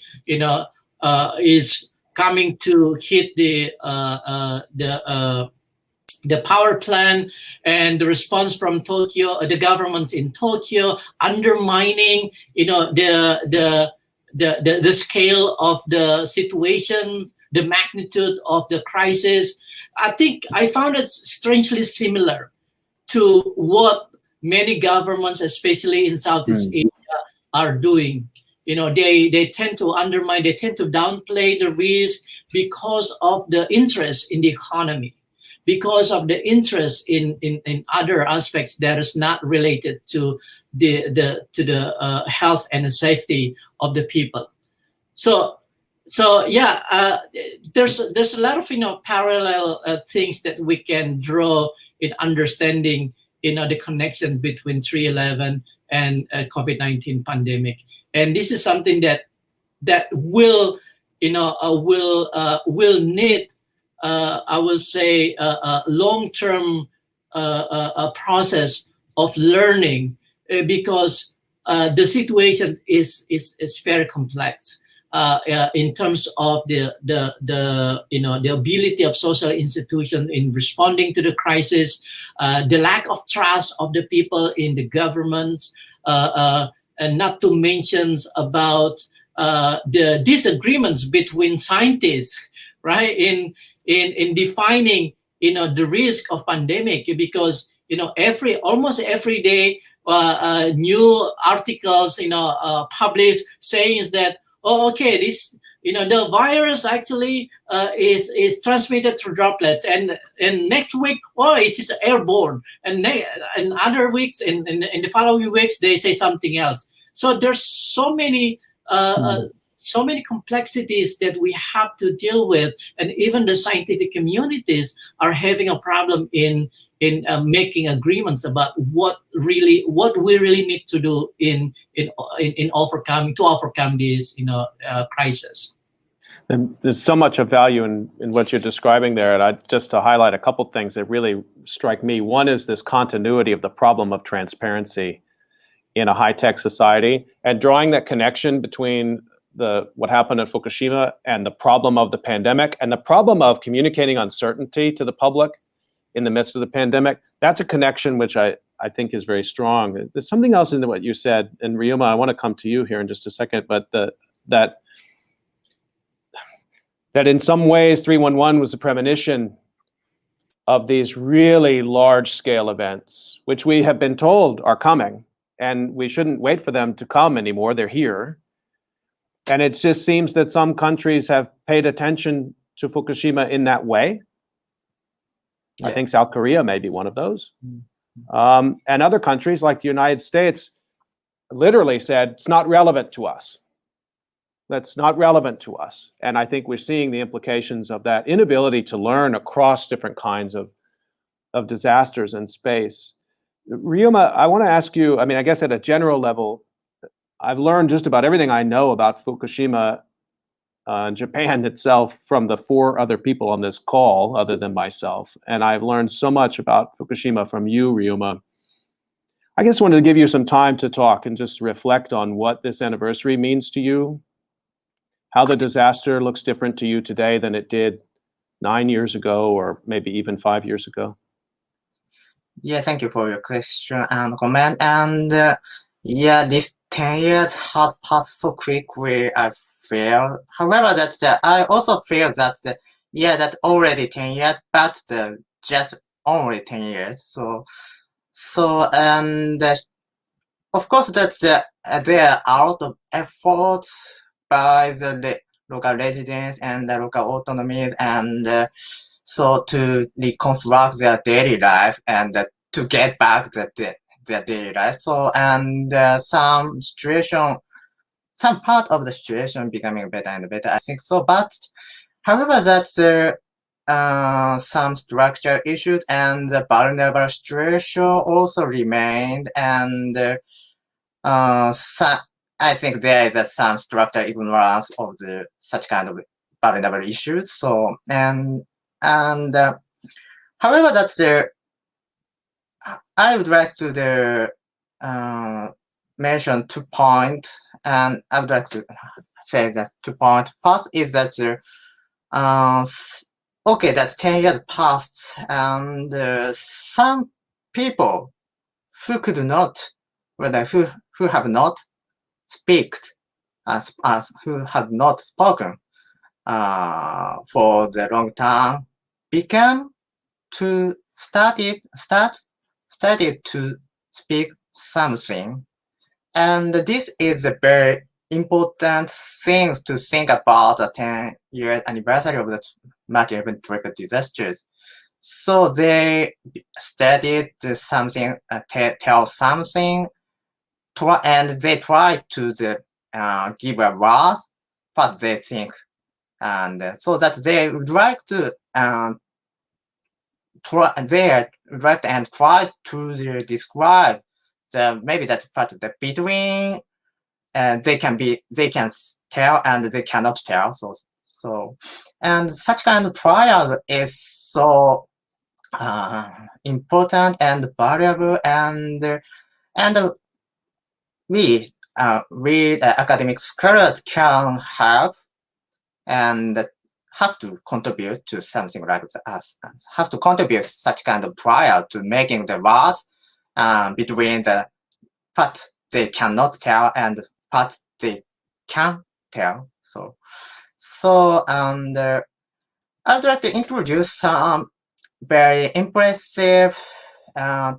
is coming to hit the power plant, and the response from Tokyo, the government in Tokyo, undermining, the scale of the situation, the magnitude of the crisis. I think I found it strangely similar to what many governments, especially in Southeast Asia, are doing. They tend to undermine, they tend to downplay the risk because of the interest in the economy, because of the interest in other aspects that is not related to the health and the safety of the people. So yeah, there's a lot of parallel things that we can draw in understanding the connection between 3/11 and COVID-19 pandemic, and this is something that will need I will say a long-term process of learning, because the situation is very complex. In terms of the ability of social institutions in responding to the crisis, the lack of trust of the people in the government, and not to mention about the disagreements between scientists, right, in defining the risk of pandemic, because almost every day new articles published saying that, oh, okay, this the virus actually is transmitted through droplets, and next week, oh, it is airborne, and other weeks, in the following weeks, they say something else. So there's so many so many complexities that we have to deal with, and even the scientific communities are having a problem in making agreements about what we really need to do in overcome this crisis. And there's so much of value in what you're describing there. And just to highlight a couple things that really strike me. One is this continuity of the problem of transparency in a high-tech society, and drawing that connection between what happened at Fukushima and the problem of the pandemic and the problem of communicating uncertainty to the public in the midst of the pandemic. That's a connection which I think is very strong. There's something else in what you said, and Ryuma, I want to come to you here in just a second, but that in some ways 311 was a premonition of these really large-scale events, which we have been told are coming, and we shouldn't wait for them to come anymore. They're here. And it just seems that some countries have paid attention to Fukushima in that way. Yeah. I think South Korea may be one of those. And other countries like the United States literally said, it's not relevant to us. That's not relevant to us. And I think we're seeing the implications of that inability to learn across different kinds of disasters in space. Ryuma, I want to ask you, I guess at a general level, I've learned just about everything I know about Fukushima, Japan itself, from the 4 other people on this call, other than myself. And I've learned so much about Fukushima from you, Ryuma. I just wanted to give you some time to talk and just reflect on what this anniversary means to you, how the disaster looks different to you today than it did 9 years ago, or maybe even 5 years ago. Yeah, thank you for your question and comment. And this 10 years has passed so quickly, I feel. However, I also feel that that already 10 years, but just only 10 years. And of course there are a lot of efforts by the local residents and the local autonomies, and so to reconstruct their daily life and to get back their daily life. So, and some part of the situation becoming better and better, I think so. But however, that's some structural issues and the vulnerable situation also remained, and I think there is some structural ignorance of such kind of vulnerable issues. So, and however, I would like to mention 2 points, and I would like to say that 2 points. First is that okay, that's 10 years passed, and some people who could not, who have not who have not spoken for the long time, began to started to speak something. And this is a very important thing to think about the 10-year anniversary of the March 11 tropical disasters. So they studied something, tell something, and they try to give a word what they think, and so that they would like to try to describe maybe that part of the between, and they can tell and they cannot tell. So and such kind of trial is so important and valuable, and we academic scholars can help and have to contribute to something like that, have to contribute such kind of trial to making the words between the what they cannot tell and what they can tell. So and I would like to introduce some very impressive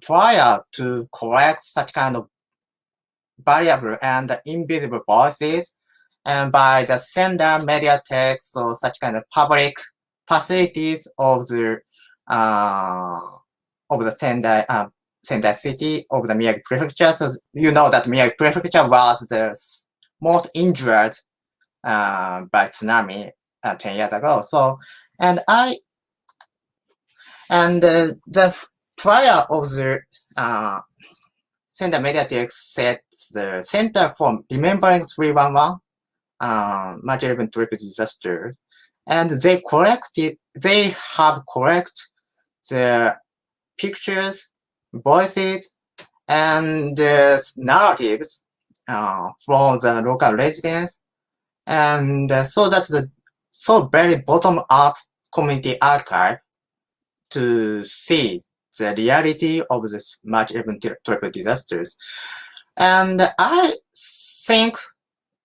trial to correct such kind of variable and invisible voices, and by the Sendai Mediatek, so such kind of public facilities of the Sendai city, of the Miyagi prefecture. So you know that Miyagi prefecture was the most injured by tsunami 10 years ago. So, and the trial of the Center Mediatek set the Center for Remembering 311 March 11 triple disaster, and they have correct the pictures, voices, and narratives from the local residents, and so that's the very bottom up community archive to see the reality of the March 11 triple disasters. And I think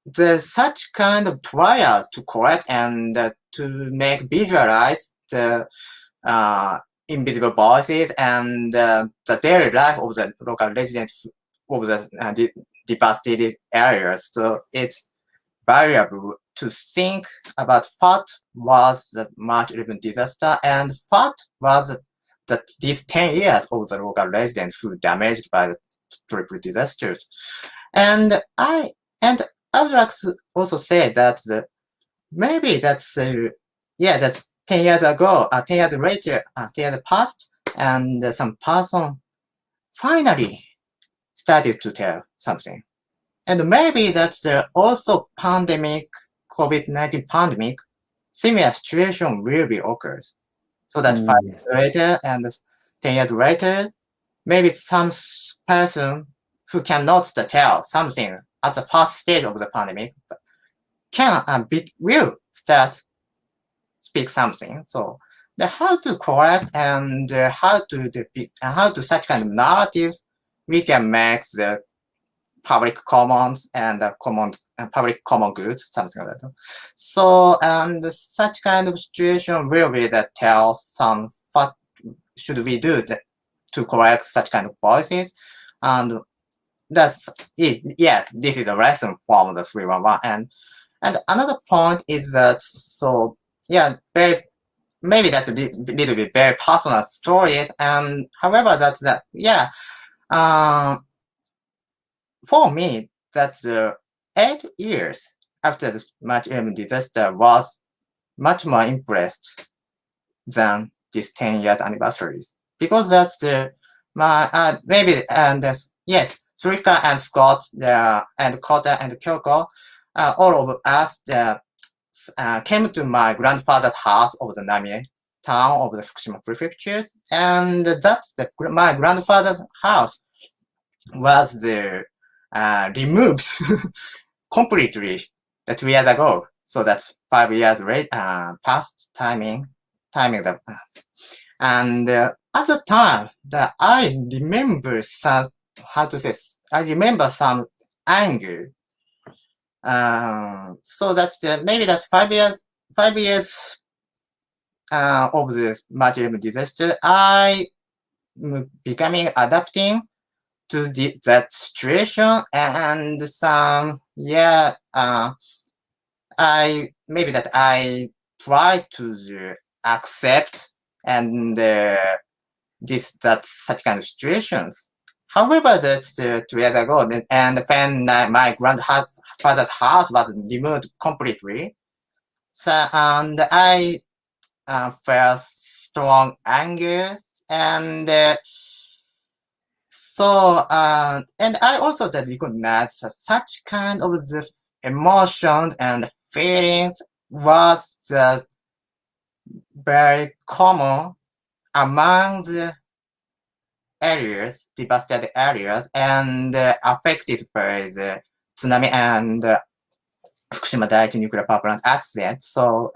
there's such kind of trials to correct and to make visualize the invisible voices and the daily life of the local residents of the devastated areas. So it's valuable to think about what was the March 11 disaster and what was these 10 years of the local residents who damaged by the triple disasters. And I would like to also say that maybe that's that's 10 years ago, 10 years later, 10 years past, and some person finally started to tell something. And maybe that's also pandemic, COVID-19 pandemic, similar situation will be occurs. So that 5 years later and 10 years later, maybe some person who cannot tell something at the first stage of the pandemic will start speak something. So the how to correct and how to such kind of narratives we can make the public commons and public common goods, something like that. So and such kind of situation will be that tells some what should we do to correct such kind of voices, and that's it. Yeah, this is a lesson from the 311. And another point is that so yeah, maybe that little bit very personal stories, and however that's for me, that's 8 years after the March 11 disaster was much more impressed than this 10 years anniversaries, because that's maybe and yes, Srika and Scott and Kota and Kyoko, all of us came to my grandfather's house of the Namie town of the Fukushima prefectures, and that's my grandfather's house was removed completely 2 years ago. So that's 5 years past timing that. And at the time that I remember some anger. So that's maybe that's 5 years of the March 11 disaster. I becoming adapting to that situation, and some I try to accept and that such kind of situations. However, that's 2 years ago, and when my grandfather's house was removed completely, so and I felt strong anger, and so and I also recognize such kind of the emotion and feelings was very common among the areas, devastated areas, and affected by the tsunami and Fukushima Daiichi nuclear power plant accident. So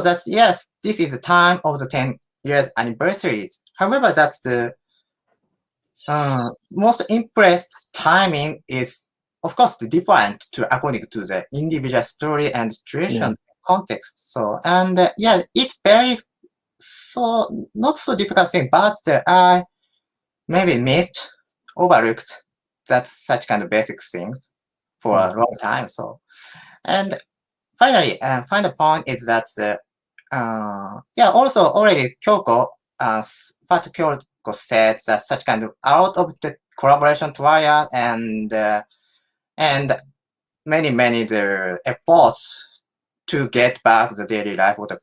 that's yes, this is the time of the 10 years anniversaries. However, that's the most impressed timing is of course different according to the individual story and situation context. So and it varies. So not so difficult thing, but I maybe missed, overlooked that's such kind of basic things for a long time. So and finally, final point is that also already Kyoko, what Kyoko said that such kind of out of the collaboration trial and many the efforts to get back the daily life of the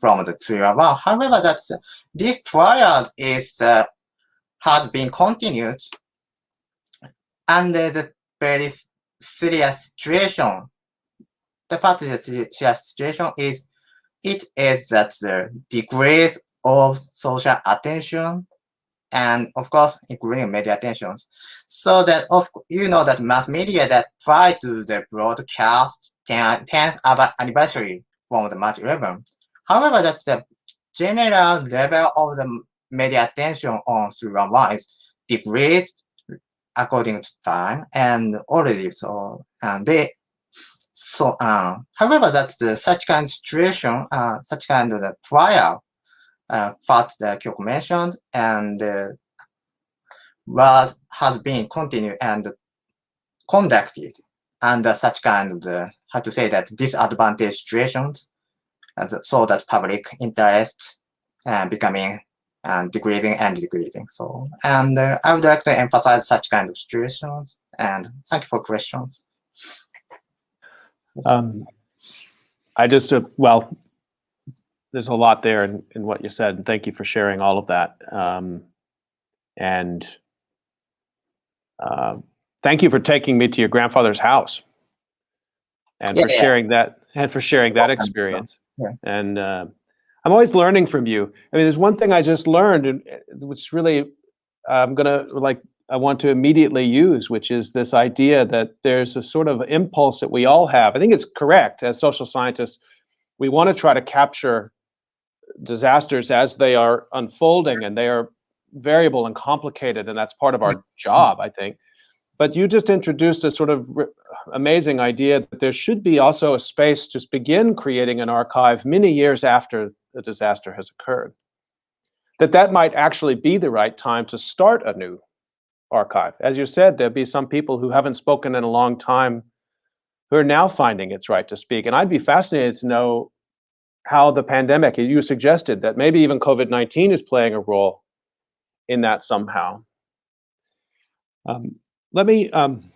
from the 311. However, this trial is has been continued under the very serious situation. The fact that the serious situation is that the decrease of social attention and of course including media attentions. So that that mass media that try to the broadcast 10th anniversary from the March 11. However, that's the general level of the media attention on 311 is decreased according to time and already however, that's such kind of situation, such kind of trial, what the Kyoko mentioned, and has been continued and conducted under such kind of how to say that disadvantaged situations, and so that public interest becoming decreasing and decreasing. So, and I would like to emphasize such kind of situations. And thank you for questions. I just, well, there's a lot there in what you said, and thank you for sharing all of that. And thank you for taking me to your grandfather's house and for sharing that experience. Yeah. And I'm always learning from you. I mean, there's one thing I just learned, which really I want to immediately use, which is this idea that there's a sort of impulse that we all have. I think it's correct as social scientists. We want to try to capture disasters as they are unfolding, and they are variable and complicated, and that's part of our job, I think. But you just introduced a sort of amazing idea that there should be also a space to begin creating an archive many years after the disaster has occurred. That might actually be the right time to start a new archive. As you said, there'll be some people who haven't spoken in a long time who are now finding it's right to speak. And I'd be fascinated to know how the pandemic, you suggested that maybe even COVID-19 is playing a role in that somehow. Let me come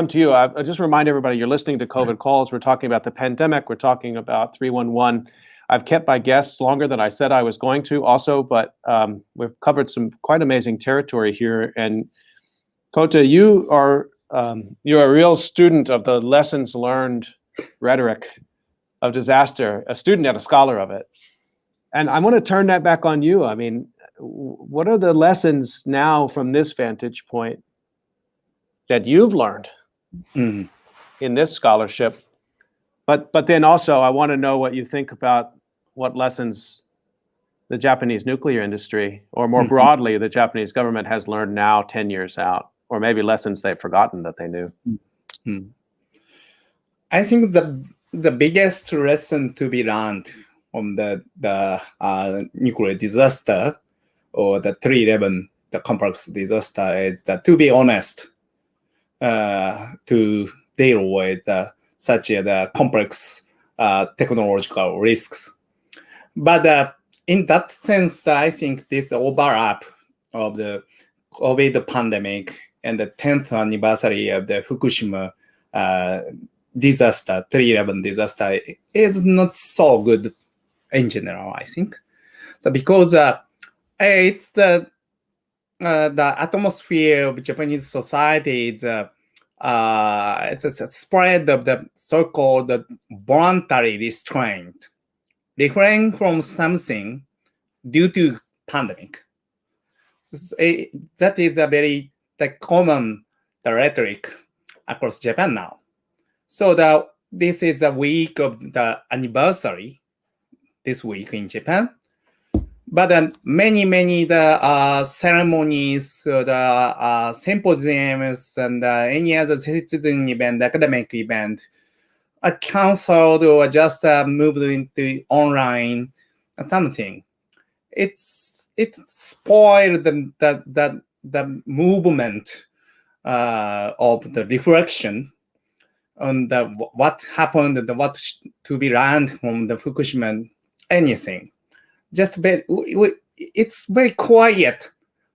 to you. I just remind everybody you're listening to COVID Calls. We're talking about the pandemic. We're talking about 311. I've kept my guests longer than I said I was going to also, but we've covered some quite amazing territory here. And Kota, you're a real student of the lessons learned rhetoric of disaster, a student and a scholar of it. And I want to turn that back on you. I mean, what are the lessons now from this vantage point that you've learned in this scholarship? But then also, I want to know what you think about what lessons the Japanese nuclear industry, or more broadly, the Japanese government has learned now 10 years out, or maybe lessons they've forgotten that they knew. I think the biggest lesson to be learned from the nuclear disaster or the 311, the complex disaster, is that to be honest, to deal with such the complex technological risks. But in that sense, I think this overlap of the COVID pandemic and the 10th anniversary of the Fukushima disaster, 311 disaster, is not so good in general, I think. So because it's the atmosphere of Japanese society is it's a spread of the so-called voluntary restraint, refrain from something due to pandemic. That is a very common rhetoric across Japan now. So this is the week of the anniversary this week in Japan. But many the ceremonies, the symposiums, and any other citizen event, academic event, are cancelled or just moved into online something. It spoiled the movement of the reflection on what happened and what to be learned from the Fukushima anything. It's very quiet,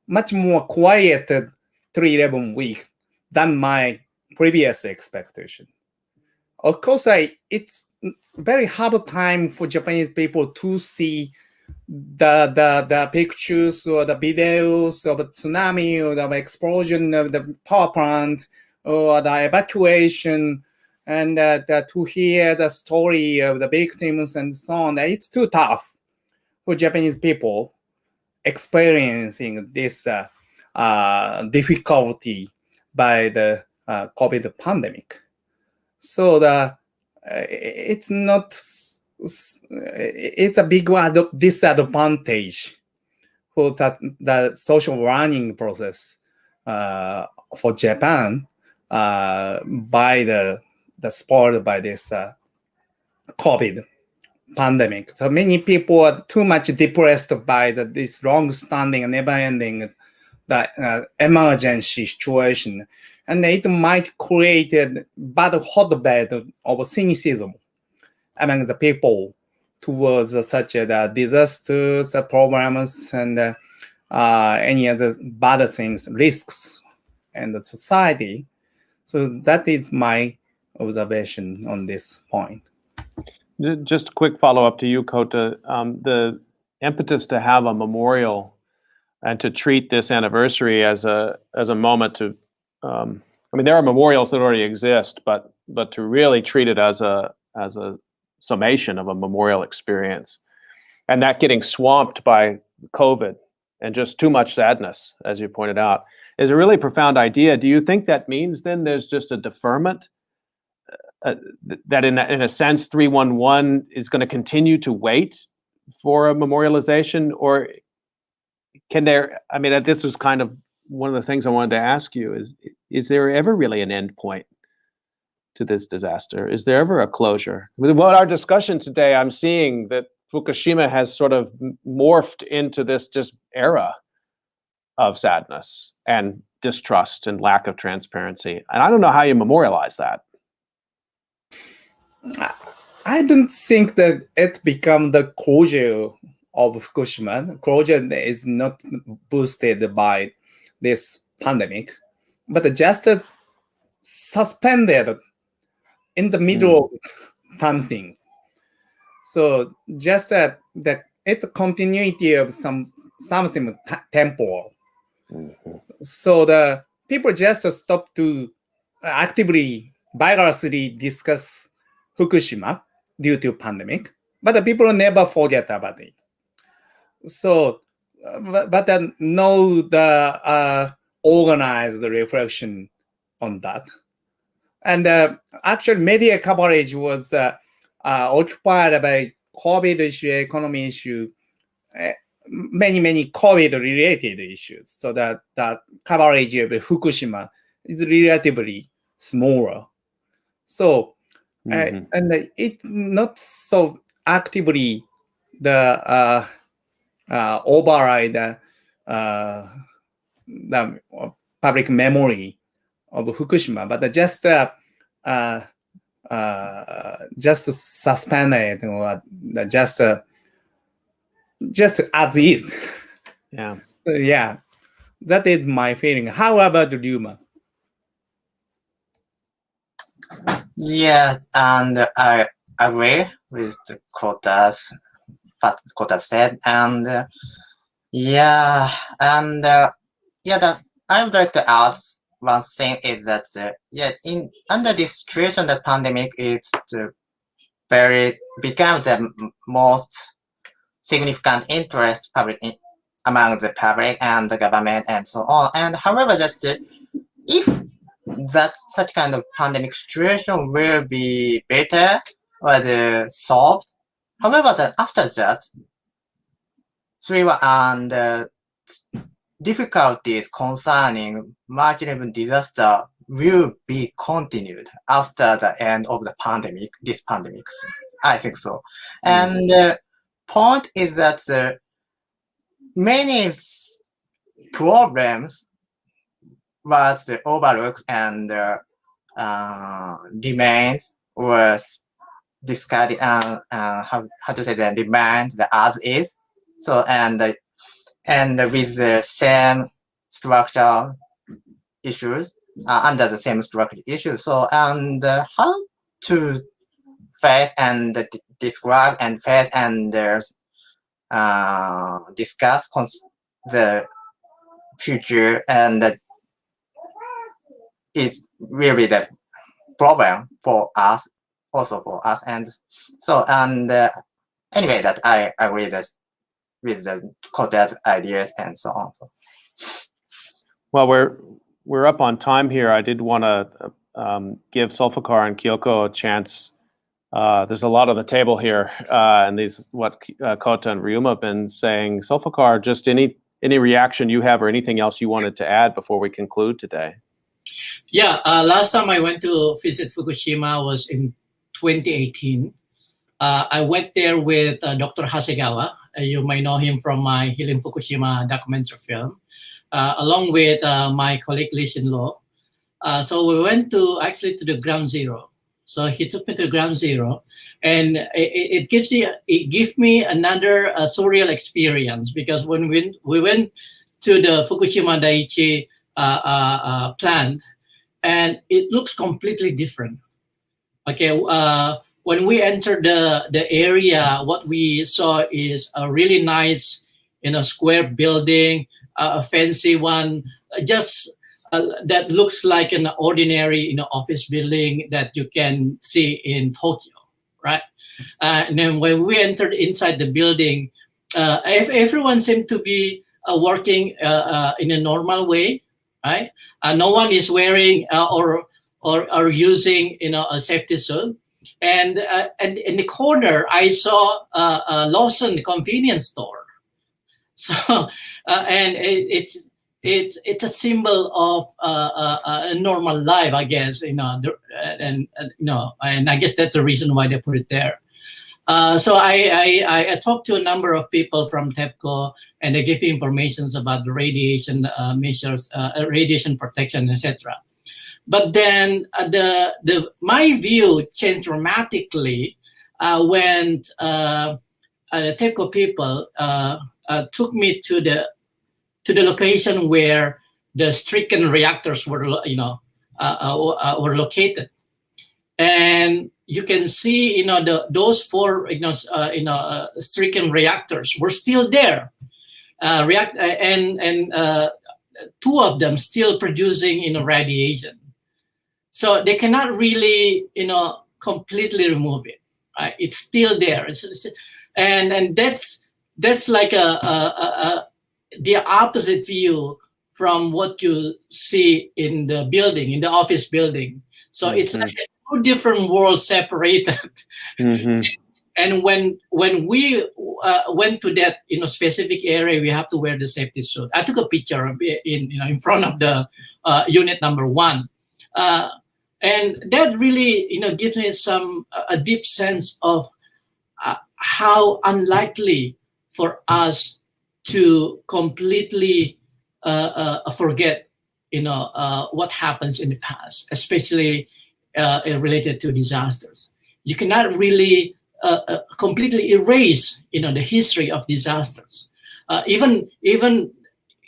much more quiet 311 week than my previous expectation. Of course, it's very hard time for Japanese people to see the pictures or the videos of a tsunami or the explosion of the power plant or the evacuation, and to hear the story of the victims and so on. It's too tough for Japanese people experiencing this difficulty by the COVID pandemic. So it's not. It's a big disadvantage for the social learning process for Japan by the spoiled by this COVID pandemic. So many people are too much depressed by this long-standing and never-ending emergency situation, and it might create a bad hotbed of cynicism among the people towards such disasters, problems, and any other bad things, risks, and the society. So that is my observation on this point. Just a quick follow-up to you, Kota. The impetus to have a memorial and to treat this anniversary as a moment to, I mean, there are memorials that already exist, but to really treat it as a summation of a memorial experience, and that getting swamped by COVID and just too much sadness, as you pointed out, is a really profound idea. Do you think that means then there's just a deferment? That in a sense, 311 is going to continue to wait for a memorialization, or can there? I mean, this was kind of one of the things I wanted to ask you: is there ever really an end point to this disaster? Is there ever a closure? With our discussion today, I'm seeing that Fukushima has sort of morphed into this just era of sadness and distrust and lack of transparency, and I don't know how you memorialize that. I don't think that it become the closure of Fukushima. Closure is not boosted by this pandemic, but just suspended in the middle of something. So just that it's a continuity of something temporal. So the people just stop to actively, vigorously discuss Fukushima due to pandemic, but the people never forget about it. So, but no organized reflection on that. And actually, media coverage was occupied by COVID issue, economy issue, many COVID-related issues. So that coverage of Fukushima is relatively smaller. So, and it not so actively the override the public memory of Fukushima, but just suspend it, or just as is. Yeah. Yeah, that is my feeling. How about Ryuma? Yeah, and I agree with the Kota's said, and I would like to add one thing is that under this situation, the pandemic is becomes the most significant interest among the public and the government and so on. And however, if such kind of pandemic situation will be better or solved. However, after that, difficulties concerning March 11 disaster will be continued after the end of the pandemic. This pandemic, I think so. And the point is that many problems was overlooked and remains was discarded how to say that remained as is. So and with the same structural issues under the same structural issue. So, and how to face and describe and face and discuss the future, and it's really the problem for us, also for us. And so, and anyway, that I agree with the Kota's ideas and so on. So. Well, we're up on time here. I did want to give Sulfikar and Kyoko a chance. There's a lot on the table here, and these what Kota and Ryuma have been saying. Sulfikar, just any reaction you have or anything else you wanted to add before we conclude today? Yeah, last time I went to visit Fukushima was in 2018. I went there with Dr. Hasegawa. You might know him from my Healing Fukushima documentary film, along with my colleague Lee Shin-lo. So we went to the ground zero. So he took me to ground zero, and it gave me another surreal experience, because when we went to the Fukushima Daiichi plant, and it looks completely different. Okay, when we entered the area, what we saw is a really nice, square building, a fancy one, just that looks like an ordinary, office building that you can see in Tokyo, right? And then when we entered inside the building, everyone seemed to be working in a normal way, right? No one is wearing or using, a safety suit. And in the corner, I saw a Lawson convenience store. So, and it's a symbol of a normal life, I guess, and I guess that's the reason why they put it there. So I talked to a number of people from TEPCO, and they gave me information about the radiation measures, radiation protection, etc. But then my view changed dramatically when the TEPCO people took me to the location where the stricken reactors were, were located, and you can see, those four, stricken reactors were still there, and two of them still producing, radiation. So they cannot really, completely remove it. Right? It's still there, and that's like the opposite view from what you see in the building, in the office building. So it's like two different worlds separated. Mm-hmm. And when we went to that specific area, we have to wear the safety suit. I took a picture of it in front of the unit number 1, and that really gives me a deep sense of how unlikely for us to completely forget what happens in the past, especially related to disasters. You cannot really completely erase the history of disasters. Even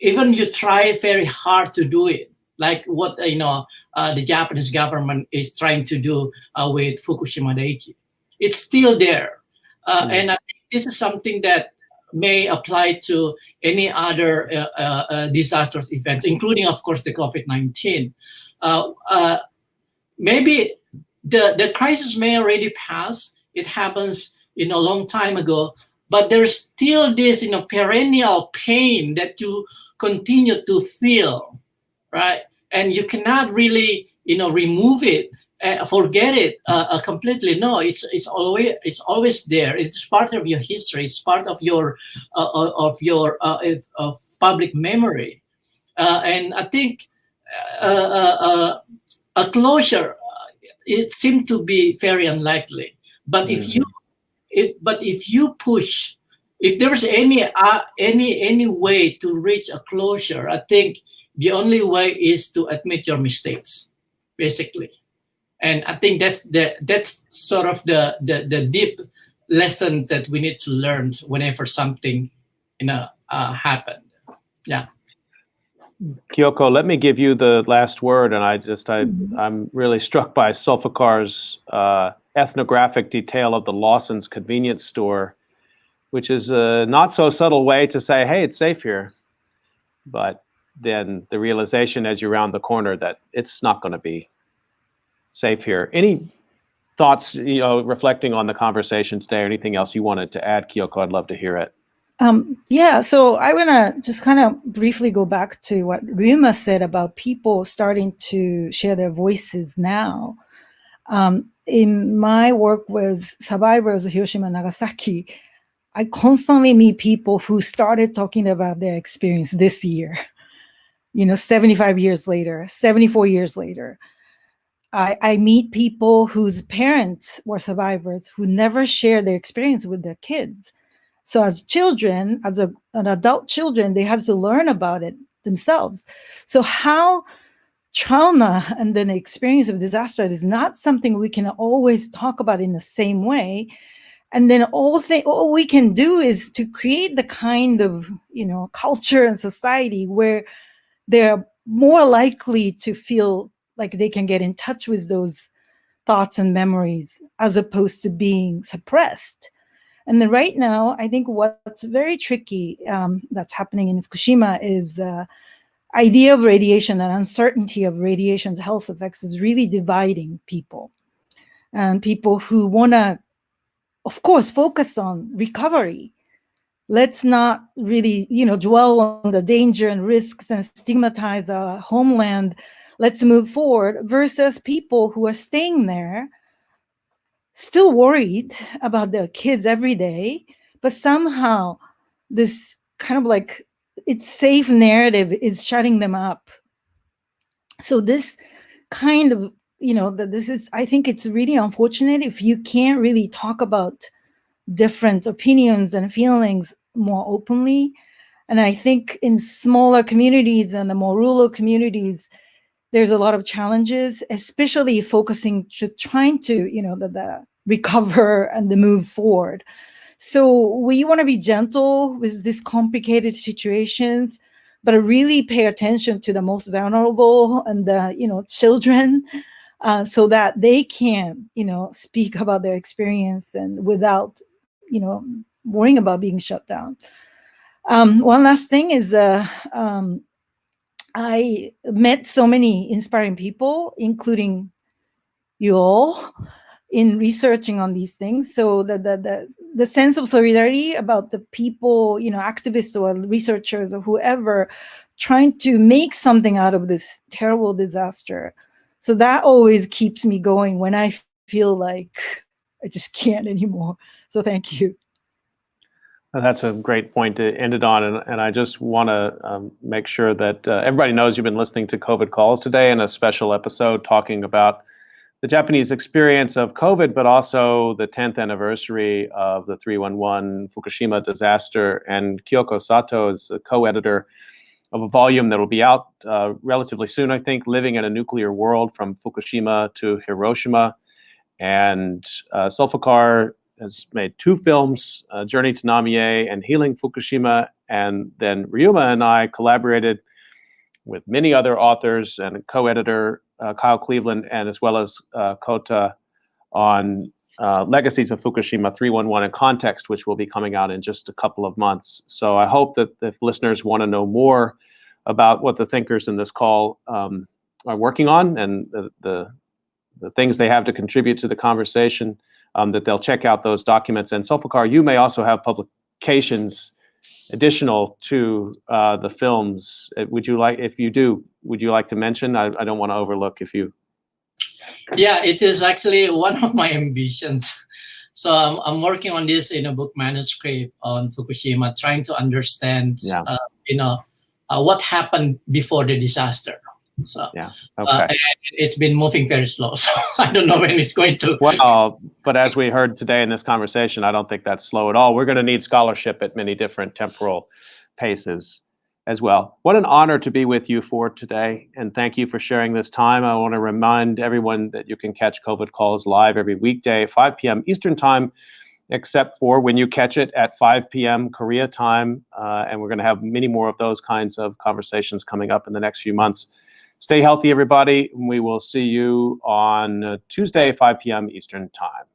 you try very hard to do it, like what the Japanese government is trying to do with Fukushima Daiichi. It's still there, and I think this is something that may apply to any other disastrous events, including, of course, the COVID-19. Maybe the crisis may already pass. It happens, a long time ago, but there's still this, perennial pain that you continue to feel, right? And you cannot really, remove it, forget it completely. No, it's always there. It's part of your history. It's part of your public memory, and I think a closure it seemed to be very unlikely. But if you push, if there's any way to reach a closure, I think the only way is to admit your mistakes, basically. And I think that's sort of the deep lesson that we need to learn whenever something happened. Yeah. Kyoko, let me give you the last word, and I'm really struck by Sulfikar's ethnographic detail of the Lawson's convenience store, which is a not so subtle way to say, hey, it's safe here. But then the realization as you round the corner that it's not going to be safe here. Any thoughts, reflecting on the conversation today, or anything else you wanted to add, Kyoko? I'd love to hear it. Yeah, so I want to just kind of briefly go back to what Ryuma said about people starting to share their voices now. In my work with survivors of Hiroshima and Nagasaki, I constantly meet people who started talking about their experience this year, 75 years later, 74 years later. I meet people whose parents were survivors who never shared their experience with their kids. So as children, as an adult children, they had to learn about it themselves. So how trauma and then the experience of disaster is not something we can always talk about in the same way. And then all we can do is to create the kind of, culture and society where they're more likely to feel like they can get in touch with those thoughts and memories as opposed to being suppressed. And then right now, I think what's very tricky that's happening in Fukushima is the idea of radiation and uncertainty of radiation's health effects is really dividing people. And people who want to, of course, focus on recovery. Let's not really, dwell on the danger and risks and stigmatize our homeland. Let's move forward, versus people who are staying there, still worried about their kids every day, but somehow this kind of like it's safe narrative is shutting them up. So this kind of, I think it's really unfortunate if you can't really talk about different opinions and feelings more openly. And I think in smaller communities and the more rural communities, there's a lot of challenges, especially focusing to trying to, the recover and the move forward. So we want to be gentle with these complicated situations, but really pay attention to the most vulnerable and the, children, so that they can, speak about their experience and without, worrying about being shut down. One last thing is, I met so many inspiring people, including you all, in researching on these things. So the sense of solidarity about the people, activists or researchers or whoever trying to make something out of this terrible disaster. So that always keeps me going when I feel like I just can't anymore. So thank you. That's a great point to end it on. And I just want to make sure that everybody knows you've been listening to COVID Calls today, in a special episode talking about the Japanese experience of COVID, but also the 10th anniversary of the 311 Fukushima disaster. And Kyoko Sato is a co-editor of a volume that will be out relatively soon, I think, Living in a Nuclear World from Fukushima to Hiroshima. And Sulfikar has made 2 films, Journey to Namie and Healing Fukushima. And then Ryuma and I collaborated with many other authors and co-editor Kyle Cleveland, and as well as Kota, on Legacies of Fukushima 311 in Context, which will be coming out in just a couple of months. So I hope that if listeners want to know more about what the thinkers in this call are working on and the things they have to contribute to the conversation, that they'll check out those documents. And Sulfikar, you may also have publications additional to the films. Would you like, if you do, would you like to mention? I don't want to overlook if you. Yeah, it is actually one of my ambitions. So I'm working on this in a book manuscript on Fukushima, trying to understand, what happened before the disaster. So yeah, okay. And it's been moving very slow, so I don't know when it's going to. Well, but as we heard today in this conversation, I don't think that's slow at all. We're going to need scholarship at many different temporal paces as well. What an honor to be with you for today, and thank you for sharing this time. I want to remind everyone that you can catch COVID Calls live every weekday, 5 p.m. Eastern Time except for when you catch it at 5 p.m. Korea time. And we're going to have many more of those kinds of conversations coming up in the next few months. Stay healthy, everybody. We will see you on Tuesday, 5 p.m. Eastern Time.